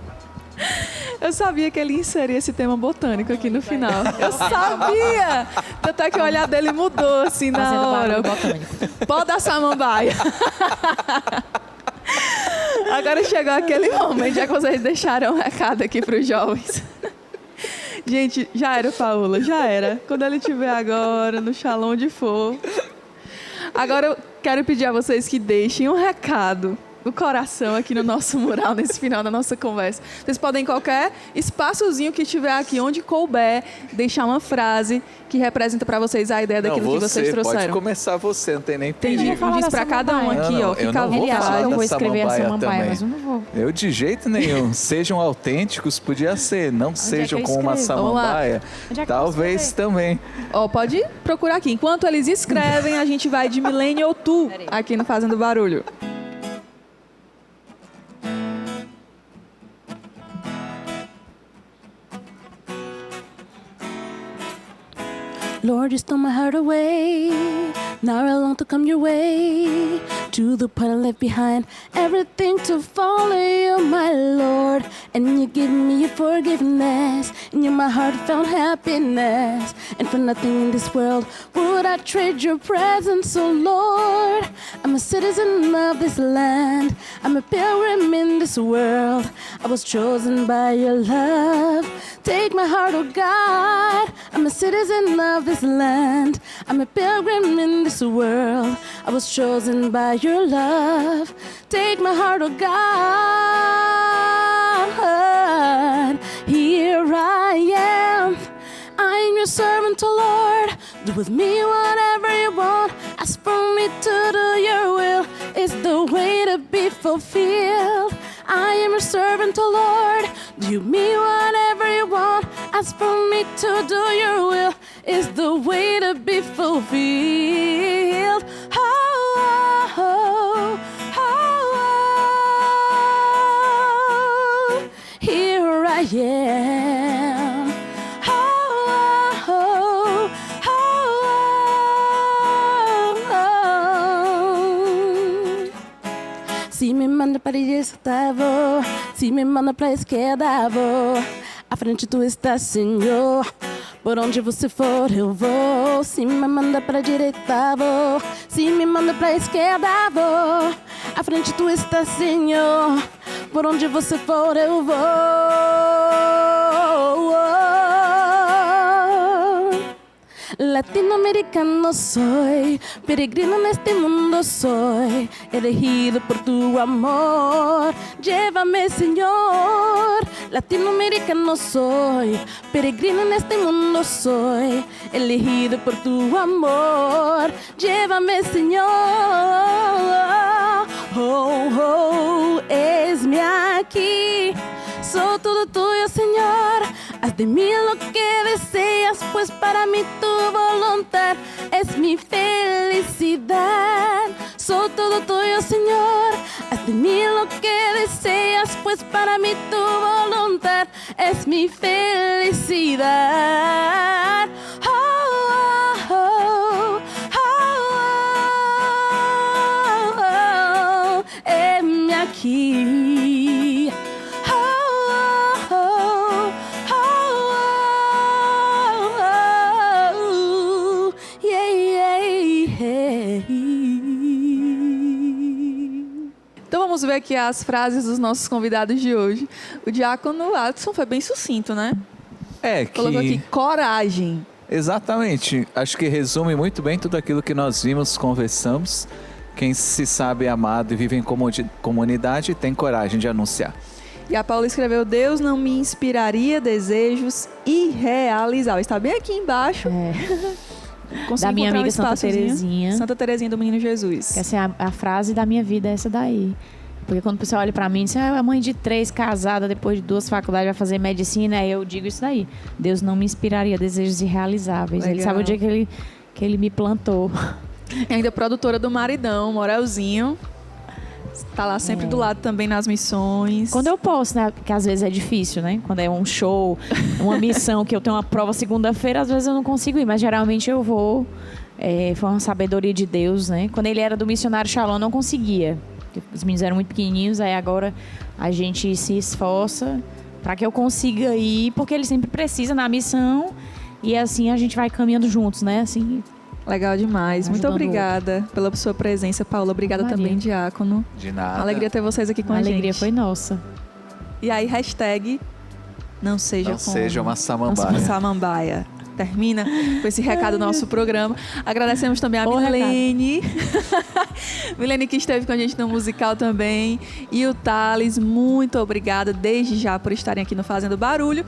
Eu sabia que ele ia inserir esse tema botânico aqui no final. Eu sabia! Tanto é que o olhar dele mudou assim na hora. Pode dar samambaia. Agora chegou aquele momento, já que vocês deixaram um recado aqui para os jovens. Gente, já era, Paola, já era. Quando ele estiver agora, no Shalom onde for. Agora eu quero pedir a vocês que deixem um recado no coração aqui no nosso mural, nesse final da nossa conversa. Vocês podem, em qualquer espaçozinho que tiver aqui, onde couber, deixar uma frase que representa para vocês a ideia daquilo que vocês trouxeram. Pode começar você, não tem nem perigo. perigo. Diz para cada um aqui, ó. Fica à vontade. Eu vou escrever a samambaia, mas eu não vou. Eu de jeito nenhum. Sejam autênticos, podia ser. Não sejam como uma samambaia. Talvez também. Ó, pode procurar aqui. Enquanto eles escrevem, a gente vai de Millennial Tu aqui no Fazendo Barulho. Lord, you stole my heart away. Now I long to come your way. To the point I left behind everything to follow you, my Lord. And you give me your forgiveness. And in my heart found happiness. And for nothing in this world would I trade your presence, oh Lord. I'm a citizen of this land. I'm a pilgrim in this world. I was chosen by your love. Take my heart, oh God. I'm a citizen of this land. I'm a pilgrim in this world. I was chosen by your love. Take my heart, oh God. Here I am. I'm your servant, oh Lord. Do with me whatever you want. Ask for me to do your will. It's the way to be fulfilled. I am your servant, oh Lord. Do me whatever you want. Ask for me to do your will. Is the way to be fulfilled. Oh, oh, oh, oh. Here I am. Oh, oh, oh, oh. Se me manda para a direita, vou. Se me manda para a esquerda, vou. À frente tu está, Senhor. Por onde você for, eu vou. Se me manda pra direita, vou. Se me manda pra esquerda, vou. À frente tu está, Senhor. Por onde você for, eu vou. Latinoamericano soy, peregrino neste mundo soy, elegido por tu amor. Llévame, Señor. Latinoamericano soy, peregrino neste mundo soy, elegido por tu amor. Llévame, Señor. Oh, oh, esme aquí. Soy todo tuyo, Señor. Haz de mí lo que deseas, pues para mí tu voluntad es mi felicidad. Soy todo tuyo, Señor. Haz de mí lo que deseas, pues para mí tu voluntad es mi felicidad. Oh, oh, oh, ver aqui as frases dos nossos convidados de hoje. O diácono Adson foi bem sucinto, né? Colocou aqui, coragem. Exatamente. Acho que resume muito bem tudo aquilo que nós vimos, conversamos. Quem se sabe amado e vive em comunidade tem coragem de anunciar. E a Paula escreveu, Deus não me inspiraria desejos irrealizáveis. Está bem aqui embaixo. Da minha amiga Santa Terezinha. Santa Terezinha do Menino Jesus. Essa é a frase da minha vida, é essa daí. Porque quando o pessoal olha pra mim e diz, a mãe de 3, casada, depois de 2 faculdades, vai fazer medicina, aí eu digo isso daí. Deus não me inspiraria desejos irrealizáveis. Legal. Ele sabe o dia que ele me plantou. Ainda produtora do Maridão, Morelzinho. Tá lá sempre do lado também nas missões. Quando eu posso, né? Porque às vezes é difícil, né? Quando é um show, uma missão que eu tenho uma prova segunda-feira, às vezes eu não consigo ir, mas geralmente eu vou. Foi uma sabedoria de Deus, né? Quando ele era do Missionário Shalom, eu não conseguia. Os meninos eram muito pequenininhos, aí agora a gente se esforça para que eu consiga ir, porque ele sempre precisa na missão e assim a gente vai caminhando juntos, né? Assim. Legal demais. Muito obrigada pela sua presença, Paula. Obrigada também, diácono. De nada. Alegria ter vocês aqui com a gente. A alegria foi nossa. E aí, hashtag não seja uma samambaia. Uma samambaia. Termina com esse recado do nosso programa. Agradecemos também a Milene. Milene que esteve com a gente no musical também. E o Thales, muito obrigada desde já por estarem aqui no Fazendo Barulho.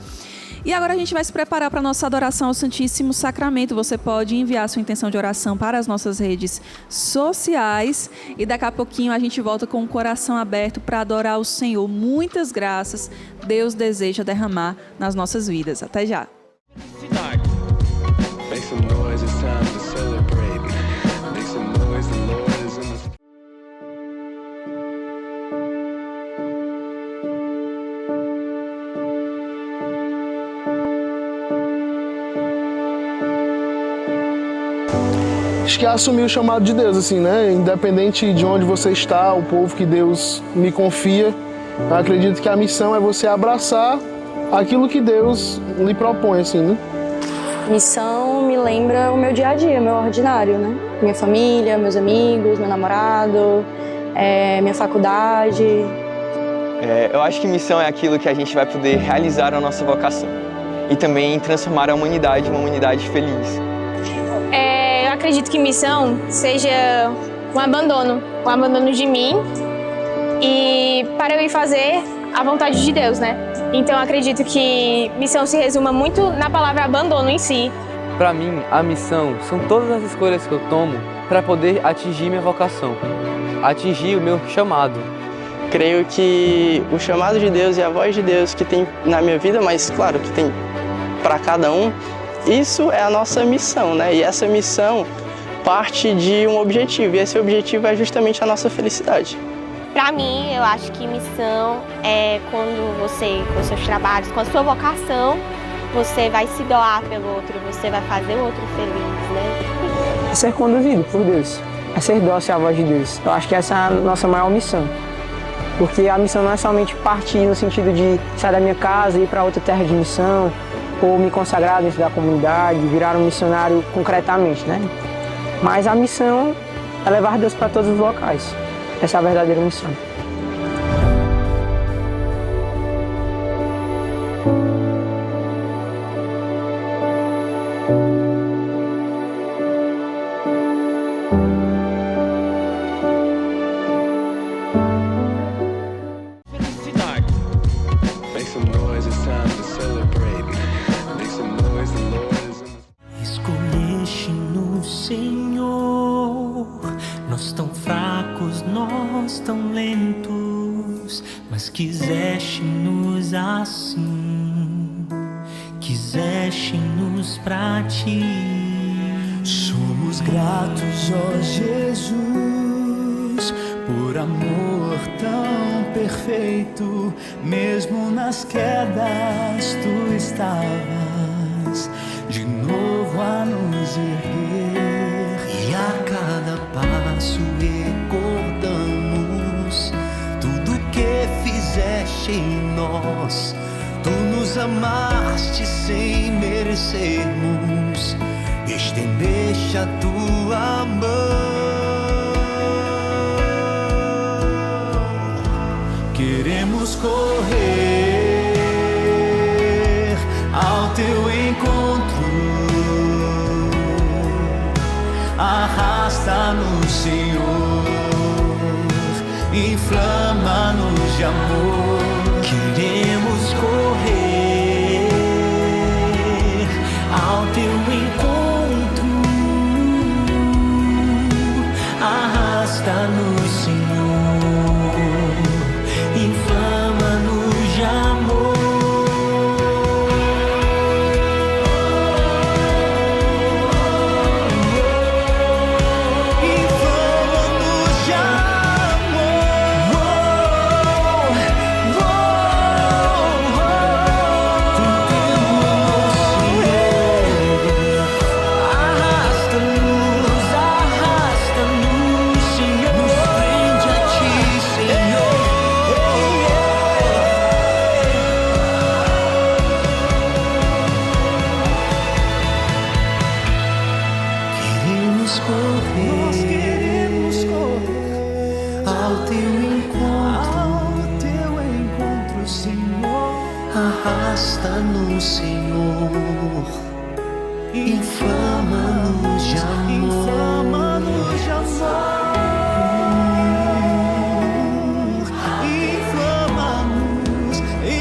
E agora a gente vai se preparar para a nossa adoração ao Santíssimo Sacramento. Você pode enviar sua intenção de oração para as nossas redes sociais. E daqui a pouquinho a gente volta com o coração aberto para adorar o Senhor. Muitas graças Deus deseja derramar nas nossas vidas. Até já. Make some noise, it's time to celebrate. Make some noise, the Lord is in the... Acho que é assumir o chamado de Deus, assim, né? Independente de onde você está, o povo que Deus me confia, eu acredito que a missão é você abraçar aquilo que Deus lhe propõe, assim, né? Missão me lembra o meu dia a dia, meu ordinário, né? Minha família, meus amigos, meu namorado, minha faculdade. Eu acho que missão é aquilo que a gente vai poder realizar a nossa vocação e também transformar a humanidade em uma humanidade feliz. Eu acredito que missão seja um abandono de mim e para eu ir fazer a vontade de Deus, né? Então eu acredito que missão se resuma muito na palavra abandono em si. Para mim, a missão são todas as escolhas que eu tomo para poder atingir minha vocação, atingir o meu chamado. Creio que o chamado de Deus e a voz de Deus que tem na minha vida, mas claro que tem para cada um, isso é a nossa missão, né? E essa missão parte de um objetivo, e esse objetivo é justamente a nossa felicidade. Para mim, eu acho que missão é quando você, com seus trabalhos, com a sua vocação, você vai se doar pelo outro, você vai fazer o outro feliz, né? É ser conduzido por Deus, é ser dócil à voz de Deus. Eu acho que essa é a nossa maior missão. Porque a missão não é somente partir no sentido de sair da minha casa e ir para outra terra de missão, ou me consagrar dentro da comunidade, virar um missionário concretamente, né? Mas a missão é levar Deus para todos os locais. Essa é a verdadeira missão. Make some noise, it's time to celebrate. Make some noise, the Lord is in the... Escolheste-nos, Senhor, nós tão fracos, nós tão lentos, mas quiseste-nos assim, quiseste-nos pra ti. Somos gratos, ó Jesus, por amor tão perfeito. Mesmo nas quedas tu estavas de novo a nos erguer, e a cada passo recordamos tudo que fizeste em nós. Tu nos amaste sem merecermos, estendeste a tua mão. correr ao teu encontro. Arrasta-nos, Senhor, inflama-nos de amor. Queremos correr ao teu encontro. Arrasta-nos, Senhor, inflama-nos de amor. Arrasta-nos, Senhor, inflama-nos de amor. Inflama-nos de amor.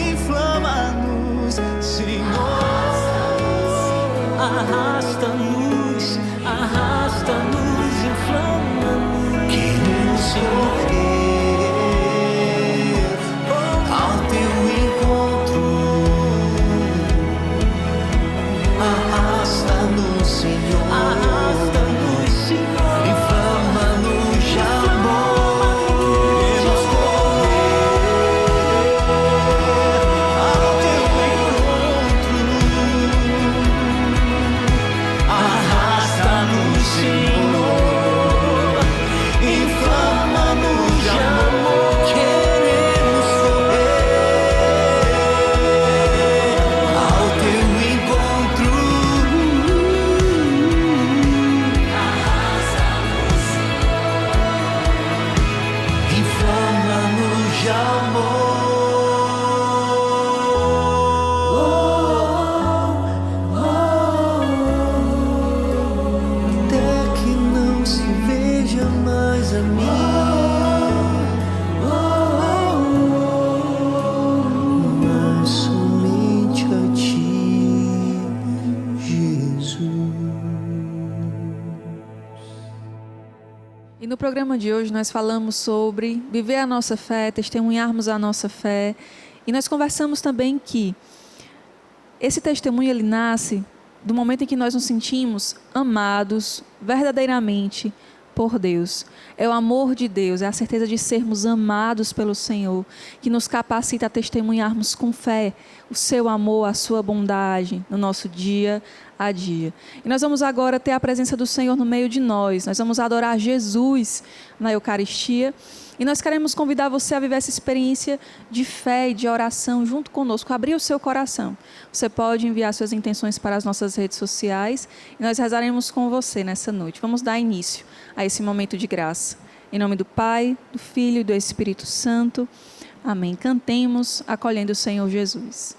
Inflama-nos, Senhor. Arrasta-nos, arrasta-nos, inflama-nos. Queremos correr ao teu encontro. Arrasta-nos, Senhor, arrasta-nos, Senhor, inflama-nos de amor. Queremos correr ao teu encontro. Arrasta-nos, Senhor, inflama-nos de amor. Queremos correr ao teu encontro. Inflama-nos de amor. Até que não se veja mais a mim, mas somente a ti, Jesus. E no programa de hoje nós falamos sobre viver a nossa fé, testemunharmos a nossa fé. E nós conversamos também que esse testemunho ele nasce do momento em que nós nos sentimos amados verdadeiramente por Deus. É o amor de Deus, é a certeza de sermos amados pelo Senhor, que nos capacita a testemunharmos com fé o seu amor, a sua bondade no nosso dia a dia. E nós vamos agora ter a presença do Senhor no meio de nós. Nós vamos adorar Jesus na Eucaristia. E nós queremos convidar você a viver essa experiência de fé e de oração junto conosco, abrir o seu coração. Você pode enviar suas intenções para as nossas redes sociais e nós rezaremos com você nessa noite. Vamos dar início a esse momento de graça. Em nome do Pai, do Filho e do Espírito Santo. Amém. Cantemos acolhendo o Senhor Jesus.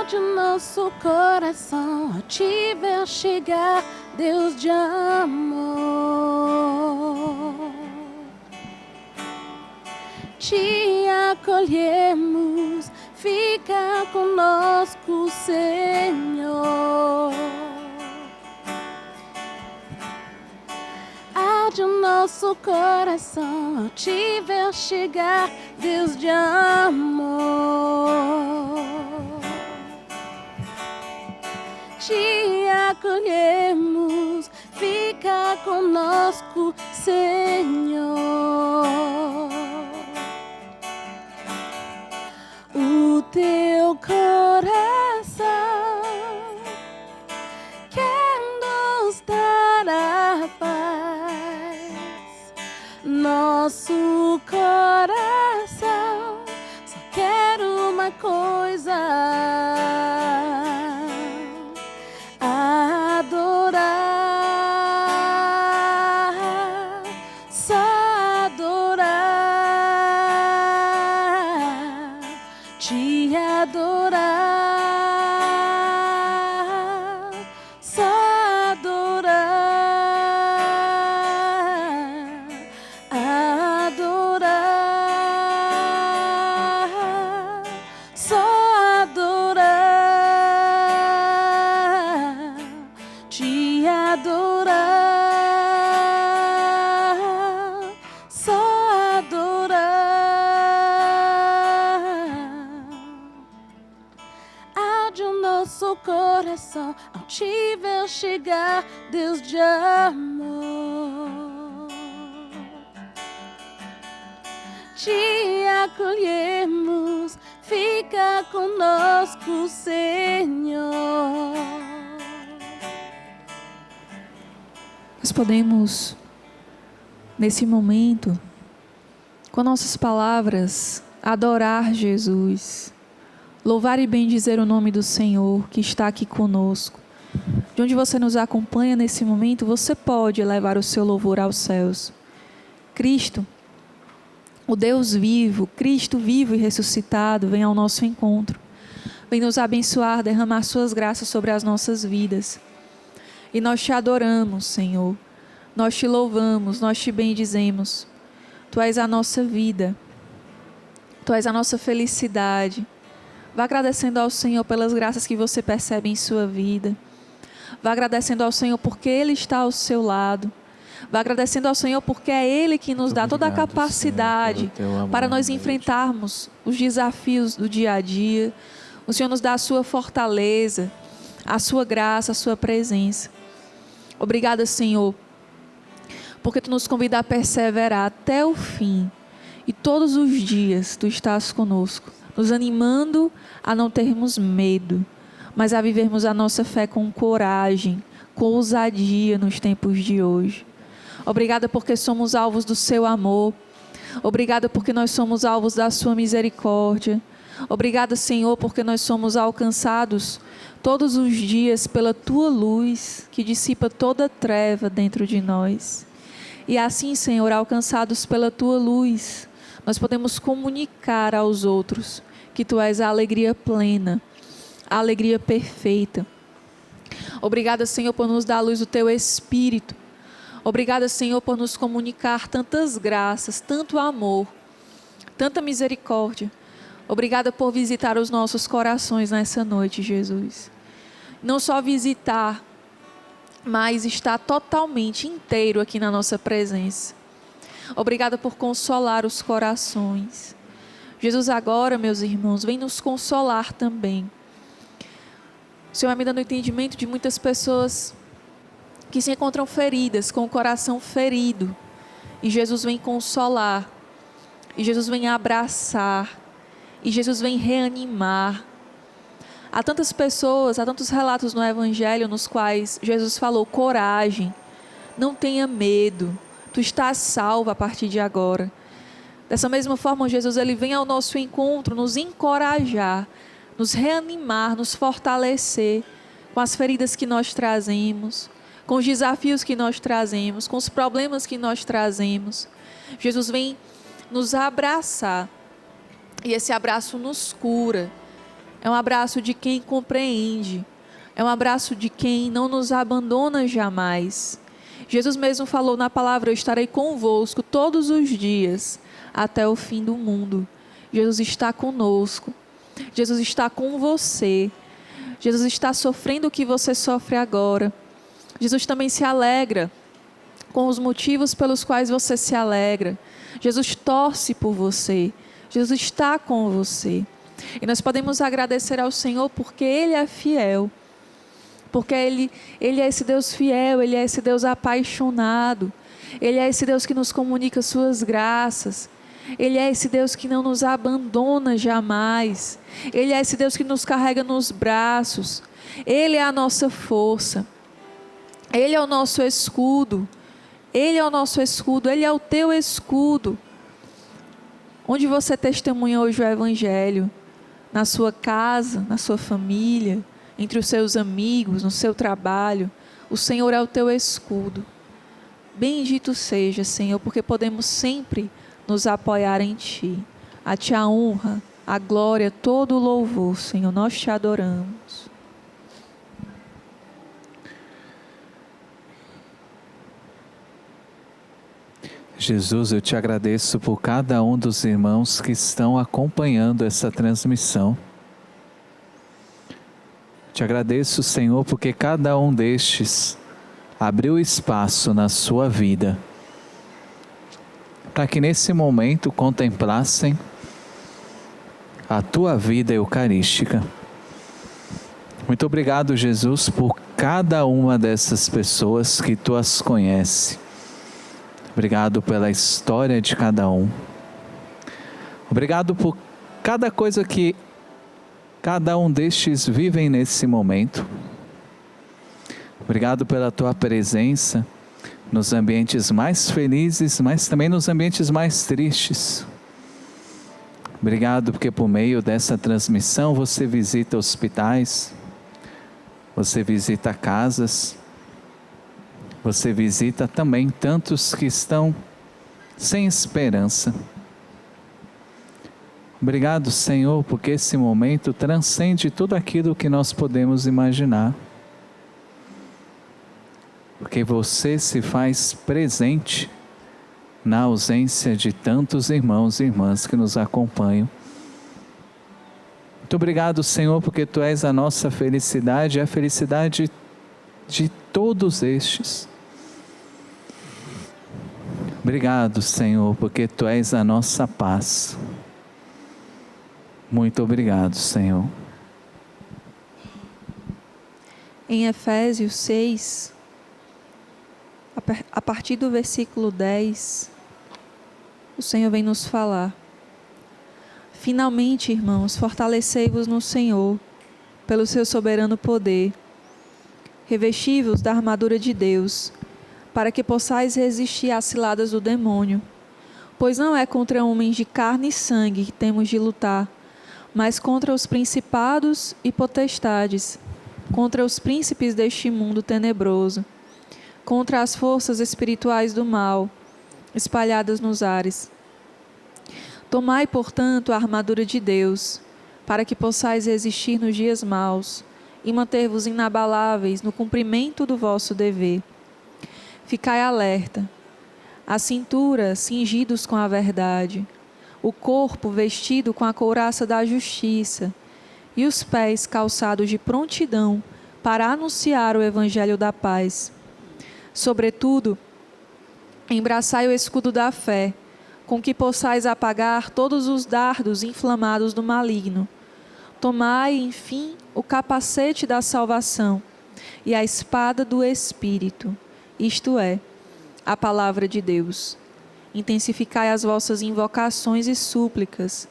De nosso coração ao te ver chegar, Deus de amor, te acolhemos, fica conosco, Senhor. Arde o nosso coração ao te ver chegar, Deus de amor, te acolhemos, fica conosco, Senhor. O teu coração quer nos dar a paz. Nosso coração só quer uma coisa: adorar. coração, ao te ver chegar, Deus de amor. Te acolhemos, fica conosco, Senhor. Nós podemos, nesse momento, com nossas palavras, adorar Jesus, louvar e bendizer o nome do Senhor que está aqui conosco. De onde você nos acompanha nesse momento, você pode elevar o seu louvor aos céus. Cristo, o Deus vivo, Cristo vivo e ressuscitado, vem ao nosso encontro. Vem nos abençoar, derramar suas graças sobre as nossas vidas. E nós te adoramos, Senhor. Nós te louvamos, nós te bendizemos. Tu és a nossa vida. Tu és a nossa felicidade. Vá agradecendo ao Senhor pelas graças que você percebe em sua vida. Vá agradecendo ao Senhor porque Ele está ao seu lado. Vá agradecendo ao Senhor porque é Ele que nos dá toda a capacidade para nós enfrentarmos os desafios do dia a dia. O Senhor nos dá a sua fortaleza, a sua graça, a sua presença. Obrigada, Senhor, porque Tu nos convida a perseverar até o fim. E todos os dias Tu estás conosco, nos animando a não termos medo, mas a vivermos a nossa fé com coragem, com ousadia nos tempos de hoje. Obrigada porque somos alvos do Seu amor. Obrigada porque nós somos alvos da Sua misericórdia. Obrigada, Senhor, porque nós somos alcançados todos os dias pela Tua luz, que dissipa toda treva dentro de nós. E assim, Senhor, alcançados pela Tua luz, nós podemos comunicar aos outros que Tu és a alegria plena, a alegria perfeita. Obrigada, Senhor, por nos dar a luz do Teu Espírito. Obrigada, Senhor, por nos comunicar tantas graças, tanto amor, tanta misericórdia. Obrigada por visitar os nossos corações nessa noite, Jesus. Não só visitar, mas estar totalmente inteiro aqui na nossa presença. Obrigada por consolar os corações. Jesus, agora, meus irmãos, vem nos consolar também. O Senhor me dando o entendimento de muitas pessoas que se encontram feridas, com o coração ferido. E Jesus vem consolar. E Jesus vem abraçar. E Jesus vem reanimar. Há tantas pessoas, há tantos relatos no Evangelho nos quais Jesus falou: coragem, não tenha medo, tu estás salvo a partir de agora. Dessa mesma forma, Jesus ele vem ao nosso encontro, nos encorajar, nos reanimar, nos fortalecer com as feridas que nós trazemos, com os desafios que nós trazemos, com os problemas que nós trazemos. Jesus vem nos abraçar e esse abraço nos cura. É um abraço de quem compreende, é um abraço de quem não nos abandona jamais. Jesus mesmo falou na palavra: eu estarei convosco todos os dias até o fim do mundo. Jesus está conosco, Jesus está com você, Jesus está sofrendo o que você sofre agora. Jesus também se alegra com os motivos pelos quais você se alegra. Jesus torce por você, Jesus está com você. E nós podemos agradecer ao Senhor porque Ele é fiel, porque Ele é esse Deus fiel, Ele é esse Deus apaixonado, Ele é esse Deus que nos comunica suas graças, Ele é esse Deus que não nos abandona jamais, Ele é esse Deus que nos carrega nos braços, Ele é a nossa força, Ele é o nosso escudo, Ele é o nosso escudo, Ele é o teu escudo. Onde você testemunha hoje o Evangelho? Na sua casa, na sua família, entre os seus amigos, no seu trabalho. O Senhor é o teu escudo. Bendito seja, Senhor, porque podemos sempre nos apoiar em Ti. A Ti a honra, a glória, todo o louvor, Senhor. Nós Te adoramos. Jesus, eu Te agradeço por cada um dos irmãos que estão acompanhando essa transmissão. Te agradeço, Senhor, porque cada um destes abriu espaço na sua vida para que nesse momento contemplassem a Tua vida eucarística. Muito obrigado, Jesus, por cada uma dessas pessoas que Tu as conhece. Obrigado pela história de cada um. Obrigado por cada coisa que cada um destes vivem nesse momento. Obrigado pela Tua presença nos ambientes mais felizes, mas também nos ambientes mais tristes. Obrigado porque por meio dessa transmissão você visita hospitais, você visita casas, você visita também tantos que estão sem esperança. Obrigado, Senhor, porque esse momento transcende tudo aquilo que nós podemos imaginar. Porque você se faz presente na ausência de tantos irmãos e irmãs que nos acompanham. Muito obrigado, Senhor, porque Tu és a nossa felicidade e a felicidade de todos estes. Obrigado, Senhor, porque Tu és a nossa paz. Muito obrigado, Senhor. Em Efésios 6, a partir do versículo 10, o Senhor vem nos falar: finalmente, irmãos, fortalecei-vos no Senhor, pelo seu soberano poder. Revesti-vos da armadura de Deus, para que possais resistir às ciladas do demônio. Pois não é contra homens de carne e sangue que temos de lutar, mas contra os principados e potestades, contra os príncipes deste mundo tenebroso, contra as forças espirituais do mal, espalhadas nos ares. Tomai, portanto, a armadura de Deus, para que possais resistir nos dias maus, e manter-vos inabaláveis no cumprimento do vosso dever. Ficai alerta, a cintura cingidos com a verdade, o corpo vestido com a couraça da justiça, e os pés calçados de prontidão para anunciar o evangelho da paz. Sobretudo, embraçai o escudo da fé, com que possais apagar todos os dardos inflamados do maligno. Tomai, enfim, o capacete da salvação e a espada do Espírito, isto é, a palavra de Deus. Intensificai as vossas invocações e súplicas.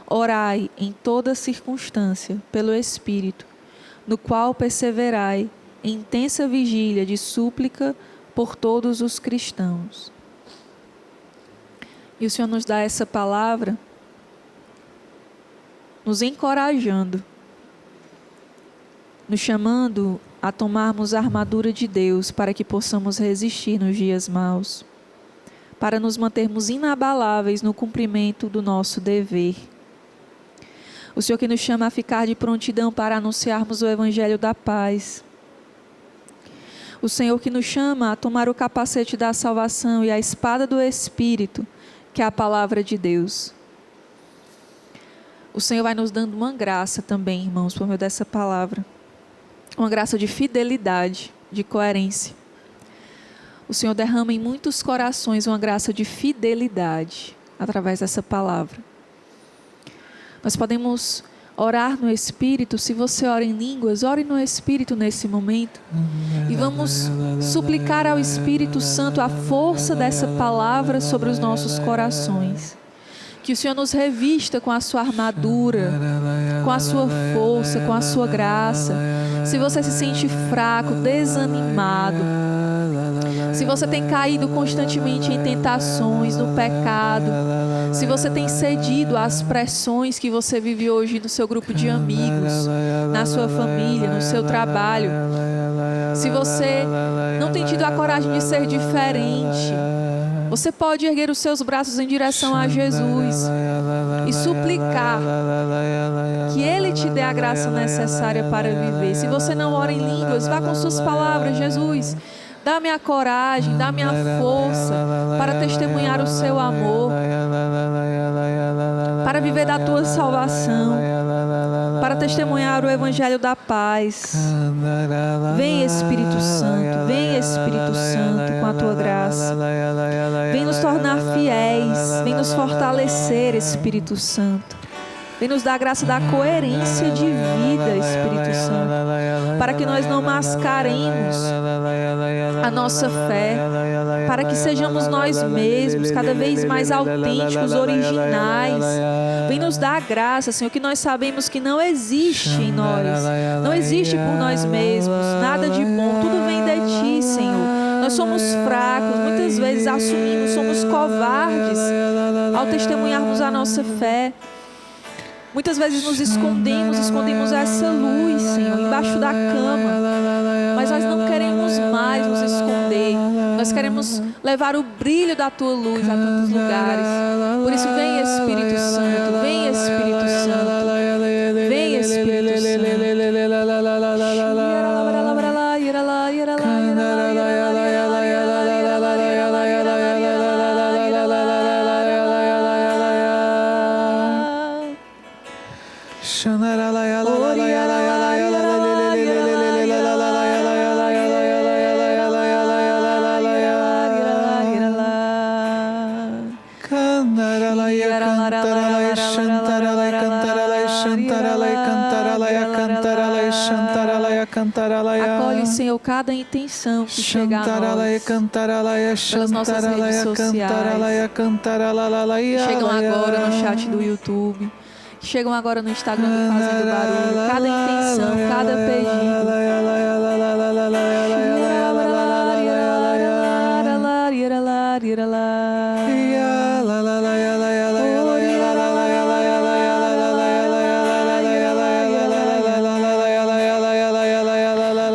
Orai em toda circunstância pelo Espírito, no qual perseverai em intensa vigília de súplica por todos os cristãos. E o Senhor nos dá essa palavra, nos encorajando, nos chamando a tomarmos a armadura de Deus para que possamos resistir nos dias maus, para nos mantermos inabaláveis no cumprimento do nosso dever. O Senhor que nos chama a ficar de prontidão para anunciarmos o evangelho da paz. O Senhor que nos chama a tomar o capacete da salvação e a espada do Espírito, que é a palavra de Deus. O Senhor vai nos dando uma graça também, irmãos, por meio dessa palavra. Uma graça de fidelidade, de coerência. O Senhor derrama em muitos corações uma graça de fidelidade através dessa palavra. Nós podemos orar no Espírito. Se você ora em línguas, ore no Espírito nesse momento. E vamos suplicar ao Espírito Santo a força dessa palavra sobre os nossos corações. Que o Senhor nos revista com a sua armadura, com a sua força, com a sua graça. Se você se sente fraco, desanimado, se você tem caído constantemente em tentações, no pecado, se você tem cedido às pressões que você vive hoje no seu grupo de amigos, na sua família, no seu trabalho, se você não tem tido a coragem de ser diferente, você pode erguer os seus braços em direção a Jesus e suplicar que Ele te dê a graça necessária para viver. Se você não ora em línguas, vá com suas palavras: Jesus, dá-me a coragem, dá-me a força para testemunhar o seu amor, para viver da tua salvação, para testemunhar o evangelho da paz. Vem, Espírito Santo, vem, Espírito Santo, com a tua graça. Vem nos tornar fiéis, vem nos fortalecer, Espírito Santo. Vem nos dar a graça da coerência de vida, Espírito Santo, para que nós não mascaremos a nossa fé, para que sejamos nós mesmos cada vez mais autênticos, originais. Vem nos dar a graça, Senhor, que nós sabemos que não existe em nós, não existe por nós mesmos, nada de bom, tudo vem de Ti, Senhor. Nós somos fracos, muitas vezes assumimos, somos covardes ao testemunharmos a nossa fé. Muitas vezes nos escondemos essa luz, Senhor, embaixo da cama. Mas nós não queremos mais nos esconder. Nós queremos levar o brilho da Tua luz a tantos lugares. Por isso, vem Espírito Santo, vem Espírito Santo, vem Espírito Santo. Acolhe, Senhor, cada intenção que chega a nós pelas nossas redes sociais, que chegam agora no chat do YouTube, que chegam agora no Instagram do Fazendo Barulho, cada intenção, cada pedido.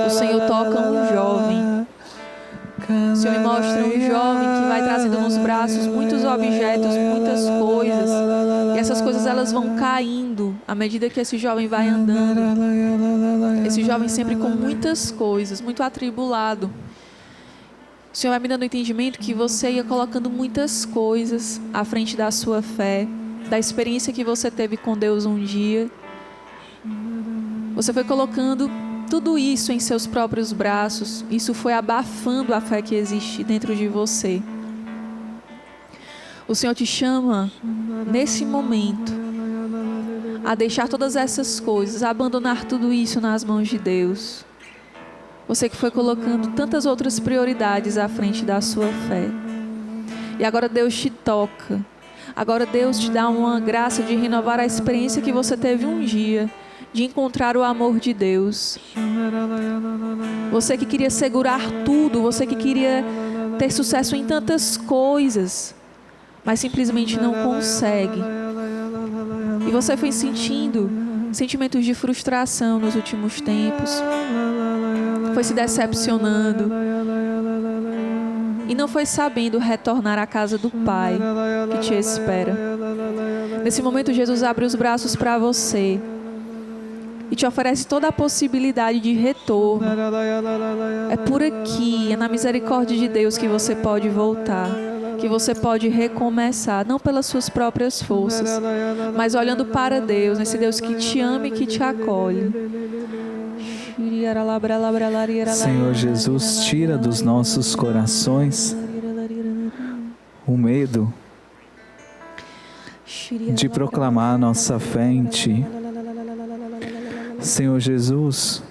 O Senhor toca um jovem. O Senhor me mostra um jovem que vai trazendo nos braços muitos objetos, muitas coisas. E essas coisas elas vão caindo à medida que esse jovem vai andando. Esse jovem sempre com muitas coisas, muito atribulado. O Senhor vai me dando o entendimento que você ia colocando muitas coisas à frente da sua fé, da experiência que você teve com Deus um dia. Você foi colocando tudo isso em seus próprios braços. Isso foi abafando a fé que existe dentro de você. O Senhor te chama, nesse momento, a deixar todas essas coisas, a abandonar tudo isso nas mãos de Deus. Você que foi colocando tantas outras prioridades à frente da sua fé. E agora Deus te toca. Agora Deus te dá uma graça de renovar a experiência que você teve um dia, de encontrar o amor de Deus. Você que queria segurar tudo, você que queria ter sucesso em tantas coisas, mas simplesmente não consegue. E você foi sentindo sentimentos de frustração nos últimos tempos. Foi se decepcionando. E não foi sabendo retornar à casa do Pai que te espera. Nesse momento, Jesus abre os braços para você e te oferece toda a possibilidade de retorno. É por aqui, é na misericórdia de Deus que você pode voltar, que você pode recomeçar, não pelas suas próprias forças, mas olhando para Deus, esse Deus que te ama e que te acolhe. Senhor Jesus, tira dos nossos corações o medo de proclamar nossa fé em Ti. Senhor Jesus,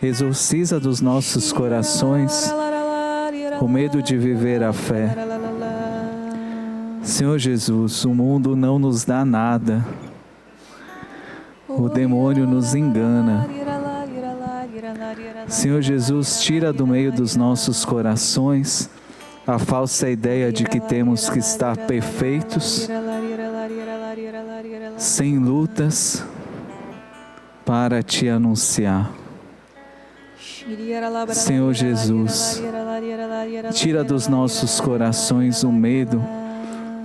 exorciza dos nossos corações o medo de viver a fé. Senhor Jesus, o mundo não nos dá nada. O demônio nos engana. Senhor Jesus, tira do meio dos nossos corações a falsa ideia de que temos que estar perfeitos, sem lutas, para Te anunciar. Senhor Jesus, tira dos nossos corações o medo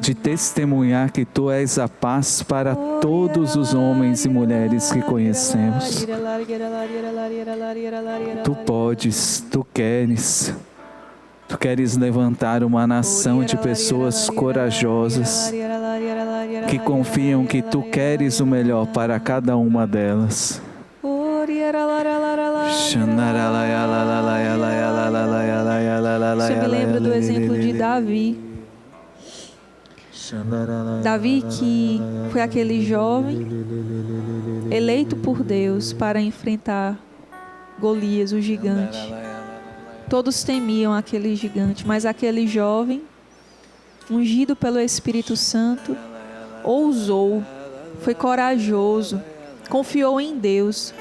de testemunhar que Tu és a paz para todos os homens e mulheres que conhecemos. Tu podes, Tu queres levantar uma nação de pessoas corajosas que confiam que Tu queres o melhor para cada uma delas. Você me lembra do exemplo de Davi. Davi, que foi aquele jovem eleito por Deus para enfrentar Golias, o gigante. Todos temiam aquele gigante, mas aquele jovem, ungido pelo Espírito Santo, ousou, foi corajoso, confiou em Deus.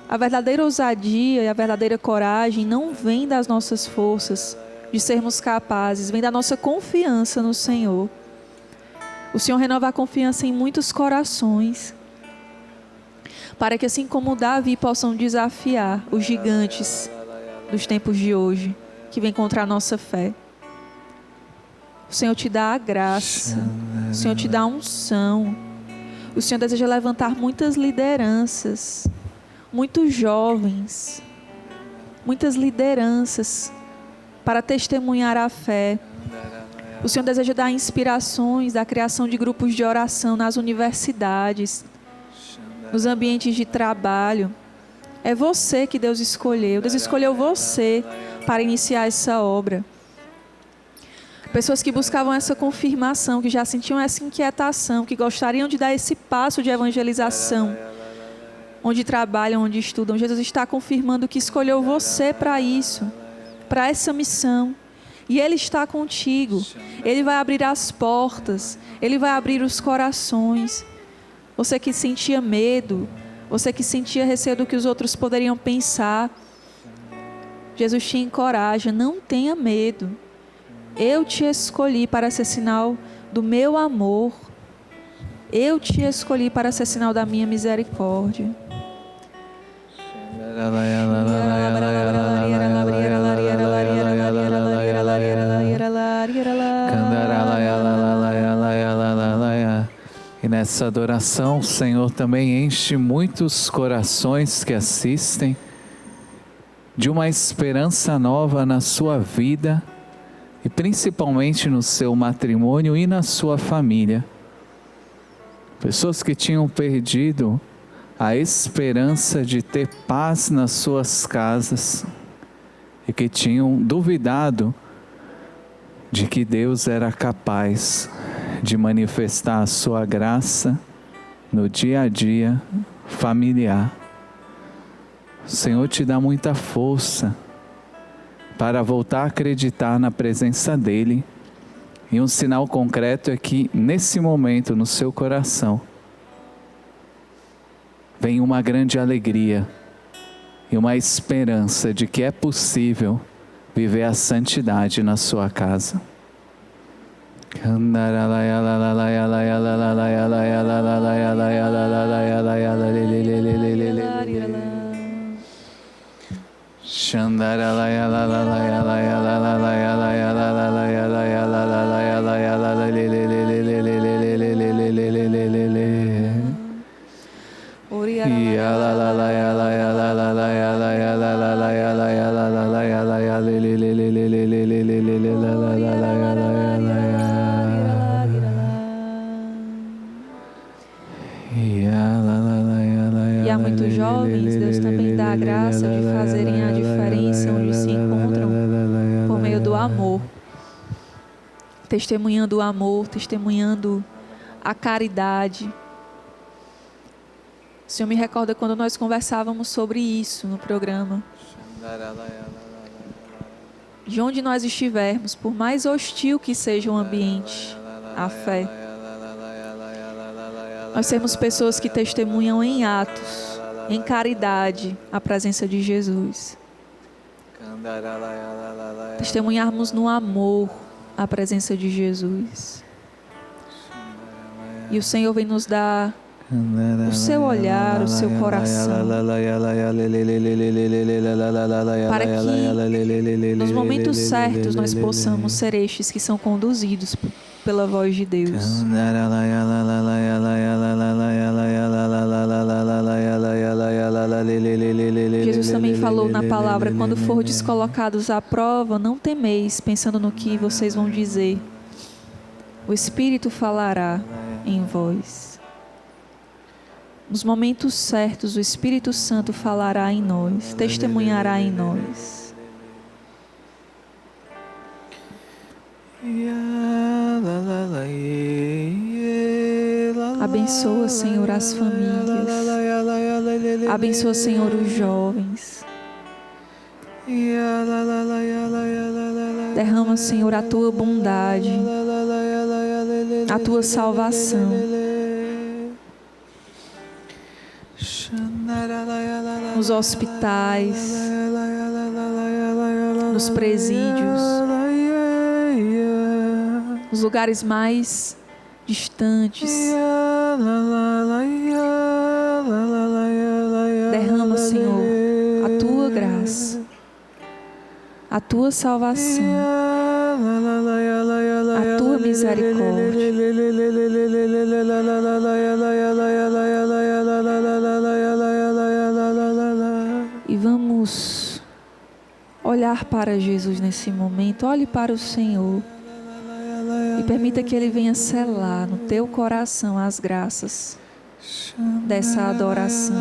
A verdadeira ousadia e a verdadeira coragem não vem das nossas forças de sermos capazes, vem da nossa confiança no Senhor. O Senhor renova a confiança em muitos corações, para que assim como Davi possam desafiar os gigantes dos tempos de hoje, que vem contra a nossa fé. O Senhor te dá a graça, o Senhor te dá a unção, o Senhor deseja levantar muitas lideranças, muitos jovens, muitas lideranças para testemunhar a fé. O Senhor deseja dar inspirações da criação de grupos de oração nas universidades, nos ambientes de trabalho. É você que Deus escolheu. Deus escolheu você para iniciar essa obra. Pessoas que buscavam essa confirmação, que já sentiam essa inquietação, que gostariam de dar esse passo de evangelização, onde trabalham, onde estudam. Jesus está confirmando que escolheu você para isso, para essa missão. E Ele está contigo. Ele vai abrir as portas, Ele vai abrir os corações. Você que sentia medo, você que sentia receio do que os outros poderiam pensar, Jesus te encoraja, não tenha medo. Eu te escolhi para ser sinal do meu amor. Eu te escolhi para ser sinal da minha misericórdia. E nessa adoração, o Senhor também enche muitos corações que assistem de uma esperança nova na sua vida e principalmente no seu matrimônio e na sua família. Pessoas que tinham perdido a esperança de ter paz nas suas casas e que tinham duvidado de que Deus era capaz de manifestar a sua graça no dia a dia familiar. O Senhor te dá muita força para voltar a acreditar na presença dEle. E um sinal concreto é que nesse momento no seu coração vem uma grande alegria e uma esperança de que é possível viver a santidade na sua casa. E há muitos jovens, Deus também dá a graça de fazerem a diferença onde se encontram por meio do amor. Testemunhando o amor, testemunhando a caridade. O Senhor me recorda quando nós conversávamos sobre isso no programa. De onde nós estivermos, por mais hostil que seja o ambiente, a fé, nós sermos pessoas que testemunham em atos, em caridade, a presença de Jesus. Testemunharmos no amor a presença de Jesus. E o Senhor vem nos dar o seu olhar, o seu coração, para que nos momentos certos nós possamos ser estes que são conduzidos pela voz de Deus. Jesus também falou na palavra: quando fordes colocados à prova, não temeis, pensando no que vocês vão dizer. O Espírito falará em vós. Nos momentos certos, o Espírito Santo falará em nós, testemunhará em nós. Abençoa, Senhor, as famílias. Abençoa, Senhor, os jovens. Derrama, Senhor, a tua bondade, a tua salvação. Nos hospitais, nos presídios, nos lugares mais distantes. Derrama, Senhor, a tua graça, a tua salvação, a tua misericórdia. E vamos olhar para Jesus nesse momento. Olhe para o Senhor e permita que Ele venha selar no teu coração as graças dessa adoração.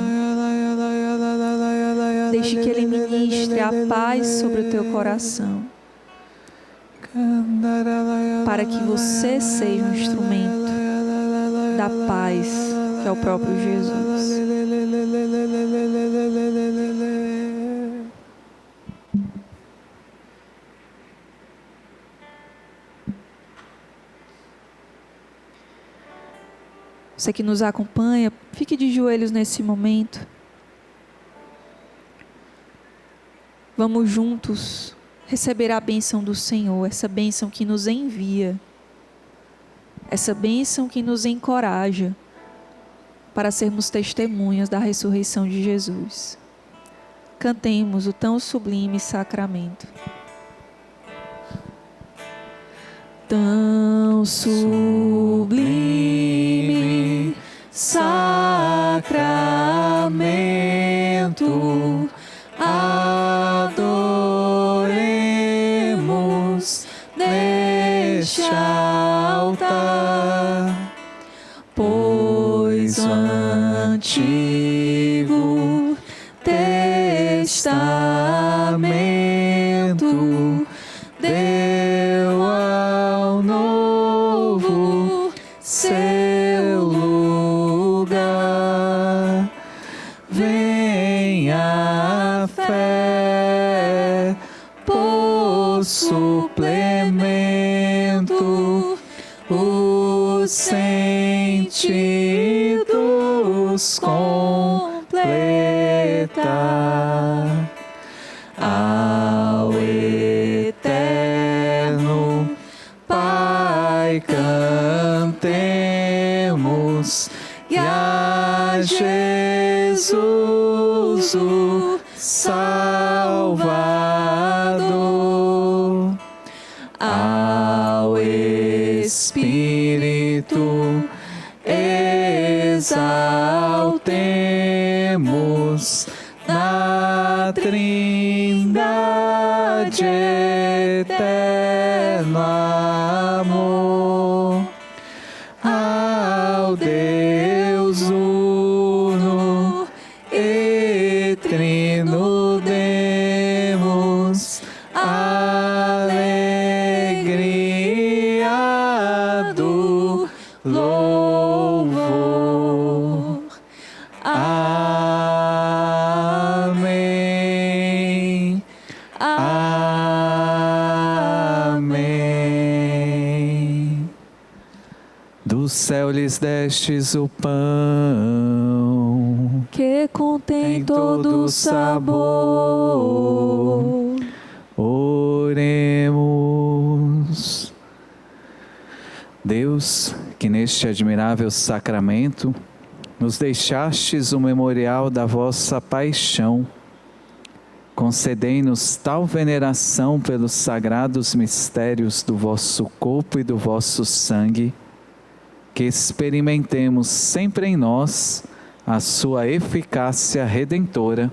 Deixe que Ele ministre a paz sobre o teu coração, para que você seja um instrumento da paz, que é o próprio Jesus. Você que nos acompanha, fique de joelhos nesse momento. Vamos juntos receber a bênção do Senhor, essa bênção que nos envia, essa bênção que nos encoraja para sermos testemunhas da ressurreição de Jesus. Cantemos o tão sublime sacramento. Tão sublime sacramento, adoremos neste altar, pois o Antigo Testamento deu ao Novo seu lugar. Venha a fé por suplemento, os sentidos completar. Ao eterno Pai cantemos, e a Jesus o Salvador, ao Espírito exaltemos, na Trindade eterno amor, ao Deus uno e trino demos alegria do louvor. Amém. Amém. Do céu lhes destes o pão Que contém todo o sabor. Oremos. Deus, que neste admirável sacramento nos deixastes o memorial da vossa paixão, concedei-nos tal veneração pelos sagrados mistérios do vosso corpo e do vosso sangue, que experimentemos sempre em nós a sua eficácia redentora,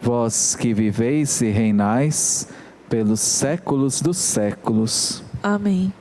vós que viveis e reinais pelos séculos dos séculos. Amém.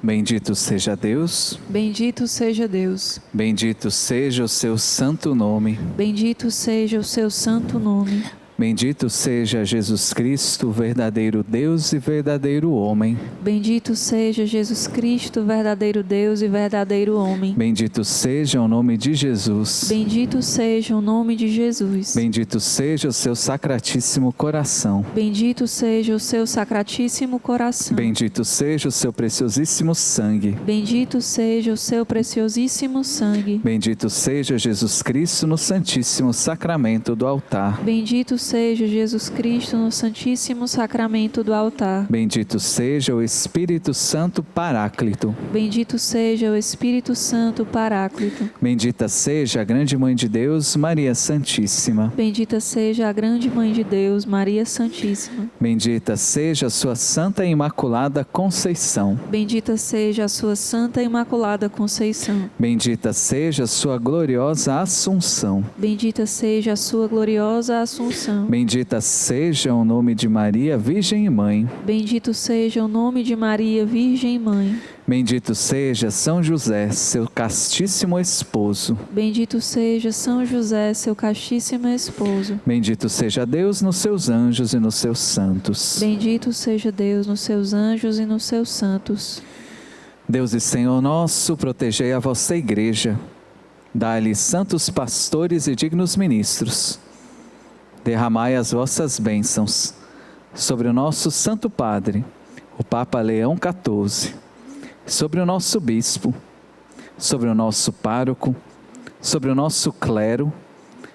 Bendito seja Deus. Bendito seja Deus. Bendito seja o seu santo nome. Bendito seja o seu santo nome. Bendito seja Jesus Cristo, verdadeiro Deus e verdadeiro homem. Bendito seja Jesus Cristo, verdadeiro Deus e verdadeiro homem. Bendito seja o nome de Jesus. Bendito seja o nome de Jesus. Bendito seja o seu sacratíssimo coração. Bendito seja o seu sacratíssimo coração. Bendito seja o seu preciosíssimo sangue. Bendito seja o seu preciosíssimo sangue. Bendito seja Jesus Cristo no santíssimo sacramento do altar. Bendito seja Jesus Cristo no santíssimo sacramento do altar. Bendito seja o Espírito Santo Paráclito. Bendito seja o Espírito Santo Paráclito. Bendita seja a grande Mãe de Deus, Maria Santíssima. Bendita seja a grande Mãe de Deus, Maria Santíssima. Bendita seja a sua Santa e Imaculada Conceição. Bendita seja a sua Santa e Imaculada Conceição. Bendita seja a sua gloriosa Assunção. Bendita seja a sua gloriosa Assunção. Bendita seja o nome de Maria, Virgem e Mãe. Bendito seja o nome de Maria, Virgem e Mãe. Bendito seja São José, seu castíssimo esposo. Bendito seja São José, seu castíssimo esposo. Bendito seja Deus nos seus anjos e nos seus santos. Bendito seja Deus nos seus anjos e nos seus santos. Deus e Senhor nosso, protegei a vossa igreja. Dai-lhe santos pastores e dignos ministros. Derramai as vossas bênçãos sobre o nosso Santo Padre, o Papa Leão XIV, sobre o nosso Bispo, sobre o nosso pároco, sobre o nosso clero,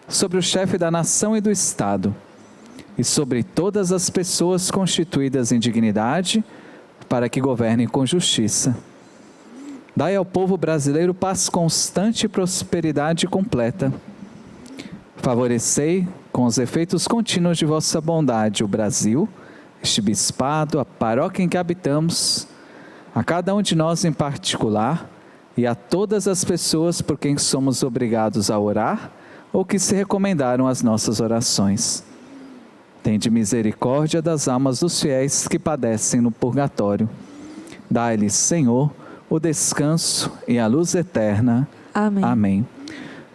sobre o chefe da nação e do Estado, e sobre todas as pessoas constituídas em dignidade, para que governem com justiça. Dai ao povo brasileiro paz constante e prosperidade completa. Favorecei, com os efeitos contínuos de vossa bondade, o Brasil, este bispado, a paróquia em que habitamos, a cada um de nós em particular e a todas as pessoas por quem somos obrigados a orar ou que se recomendaram as nossas orações. Tende misericórdia das almas dos fiéis que padecem no purgatório. Dai-lhes, Senhor, o descanso e a luz eterna. Amém. Amém.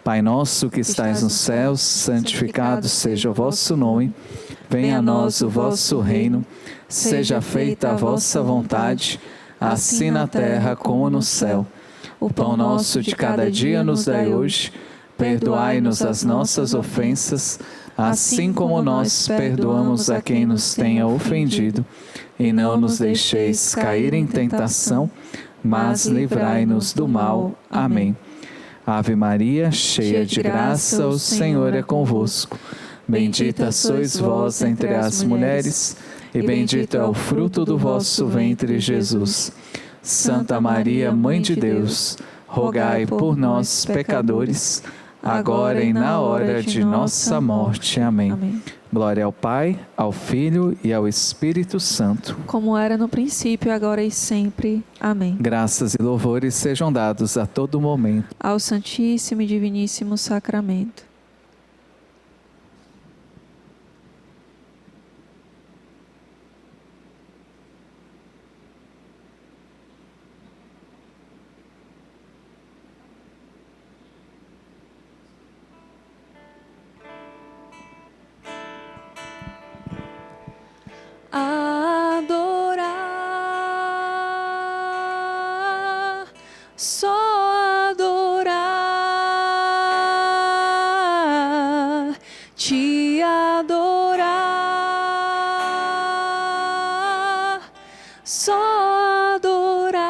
Pai nosso que estais nos céus, santificado seja o vosso nome. Venha a nós o vosso reino. Seja feita a vossa vontade, assim na terra como no céu. O pão nosso de cada dia nos dai hoje. Perdoai-nos as nossas ofensas, assim como nós perdoamos a quem nos tenha ofendido. E não nos deixeis cair em tentação, mas livrai-nos do mal. Amém. Ave Maria, cheia de graça, o Senhor é convosco. Bendita sois vós entre as mulheres, e bendito é o fruto do vosso ventre, Jesus. Santa Maria, Mãe de Deus, rogai por nós, pecadores, agora e na hora de nossa morte. Amém. Glória ao Pai, ao Filho e ao Espírito Santo. Como era no princípio, agora e sempre. Amém. Graças e louvores sejam dados a todo momento ao Santíssimo e Diviníssimo Sacramento. Adorar, só adorar, te adorar, só adorar.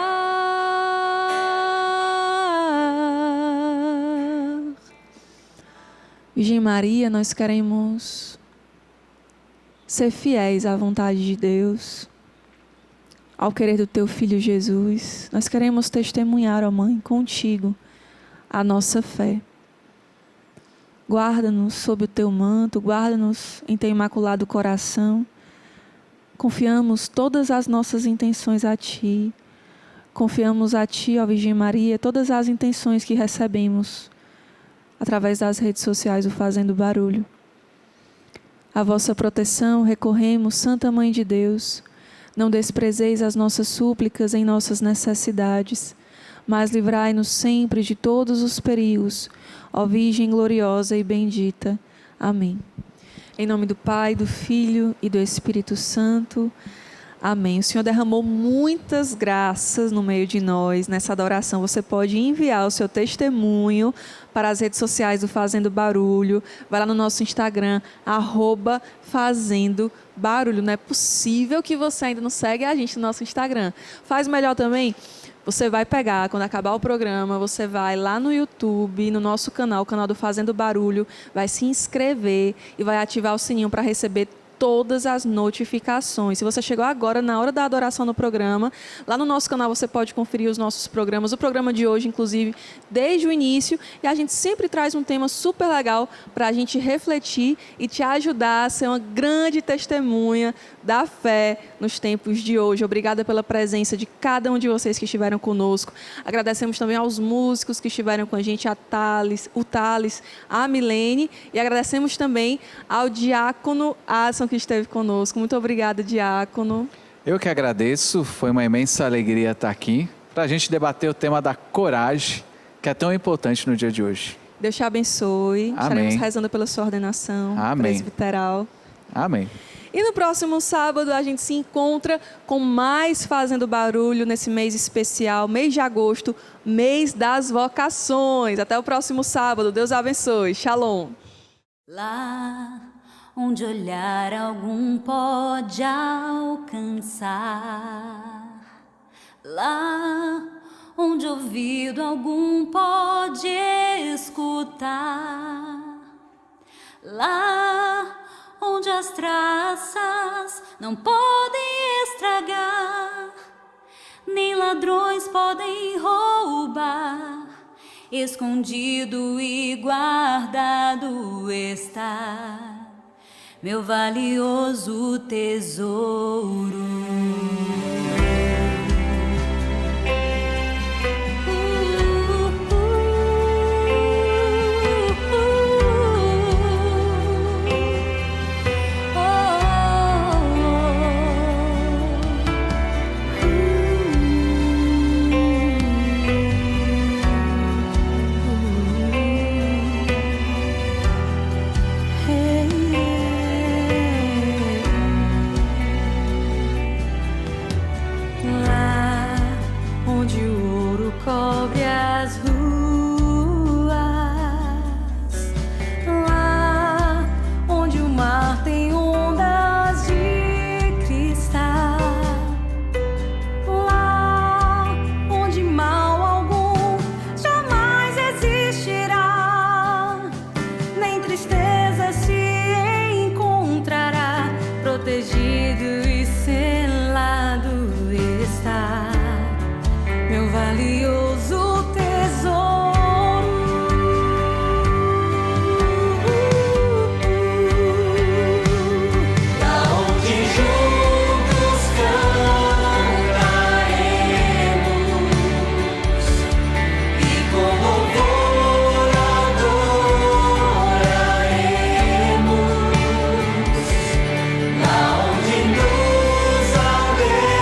Virgem Maria, nós queremos ser fiéis à vontade de Deus, ao querer do Teu Filho Jesus. Nós queremos testemunhar, ó Mãe, contigo, a nossa fé. Guarda-nos sob o Teu manto, guarda-nos em Teu imaculado coração. Confiamos todas as nossas intenções a Ti. Confiamos a Ti, ó Virgem Maria, todas as intenções que recebemos através das redes sociais do Fazendo Barulho. A vossa proteção recorremos, Santa Mãe de Deus, Não desprezeis as nossas súplicas em nossas necessidades, mas livrai-nos sempre de todos os perigos, ó Virgem gloriosa e bendita. Amém. Em nome do Pai, do Filho e do Espírito Santo. Amém. O Senhor derramou muitas graças no meio de nós. Nessa adoração, você pode enviar o seu testemunho para as redes sociais do Fazendo Barulho. Vai lá no nosso Instagram, @FazendoBarulho. Não é possível que você ainda não segue a gente no nosso Instagram. Faz melhor também. Você vai pegar, quando acabar o programa, você vai lá no YouTube, no nosso canal, o canal do Fazendo Barulho, vai se inscrever e vai ativar o sininho para receber todas as notificações. Se você chegou agora na hora da adoração no programa, lá no nosso canal você pode conferir os nossos programas. O programa de hoje, inclusive, desde o início. E a gente sempre traz um tema super legal para a gente refletir e te ajudar a ser uma grande testemunha da fé nos tempos de hoje. Obrigada pela presença de cada um de vocês que estiveram conosco. Agradecemos também aos músicos que estiveram com a gente, o Thales, a Milene. E agradecemos também ao diácono Adson, que esteve conosco. Muito obrigada, diácono. Eu que agradeço, foi uma imensa alegria estar aqui para a gente debater o tema da coragem, que é tão importante no dia de hoje. Deus te abençoe. Amém. Estaremos rezando pela sua ordenação presbiteral. Amém. E no próximo sábado a gente se encontra com mais Fazendo Barulho nesse mês especial, mês de agosto, mês das vocações. Até o próximo sábado. Deus abençoe. Shalom. Lá onde olhar algum pode alcançar, lá onde ouvido algum pode escutar, lá onde as traças não podem estragar, nem ladrões podem roubar, escondido e guardado está meu valioso tesouro. Cobre as ruas, lá onde o mar tem ondas de cristal, lá onde mal algum jamais existirá, nem tristeza se encontrará, protegido e selado está meu valioso tesouro. Lá onde juntos cantaremos e com louvor adoraremos, lá onde nos alegraremos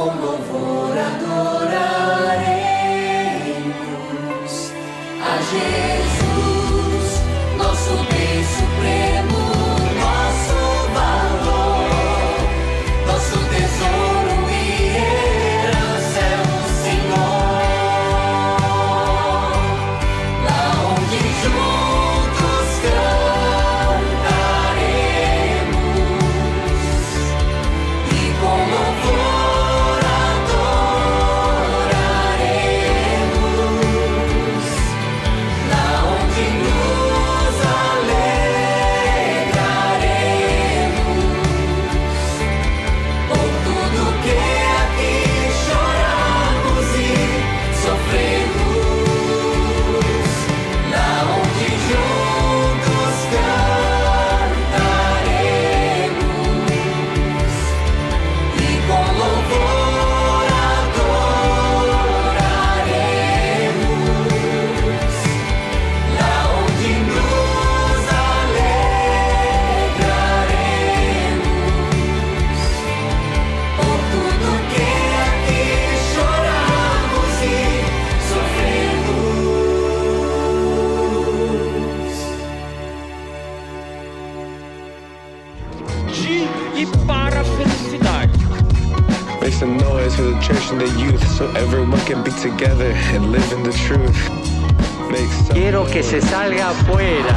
com louvor adoraremos a Jesus, nosso bem supremo, nosso valor, nosso tesouro e herança é o Senhor. Lá onde juntos cantaremos e com louvor adoraremos. Lá onde nos alegraremos por tudo que aqui choramos e sofremos. Lá onde juntos cantaremos e com louvor adoraremos. Lá onde nos alegraremos por tudo que aqui choramos e sofremos. De e para a felicidade. Make some noise for the church and the youth, so everyone can be together and live in the truth. Make some Quiero que se salga afuera.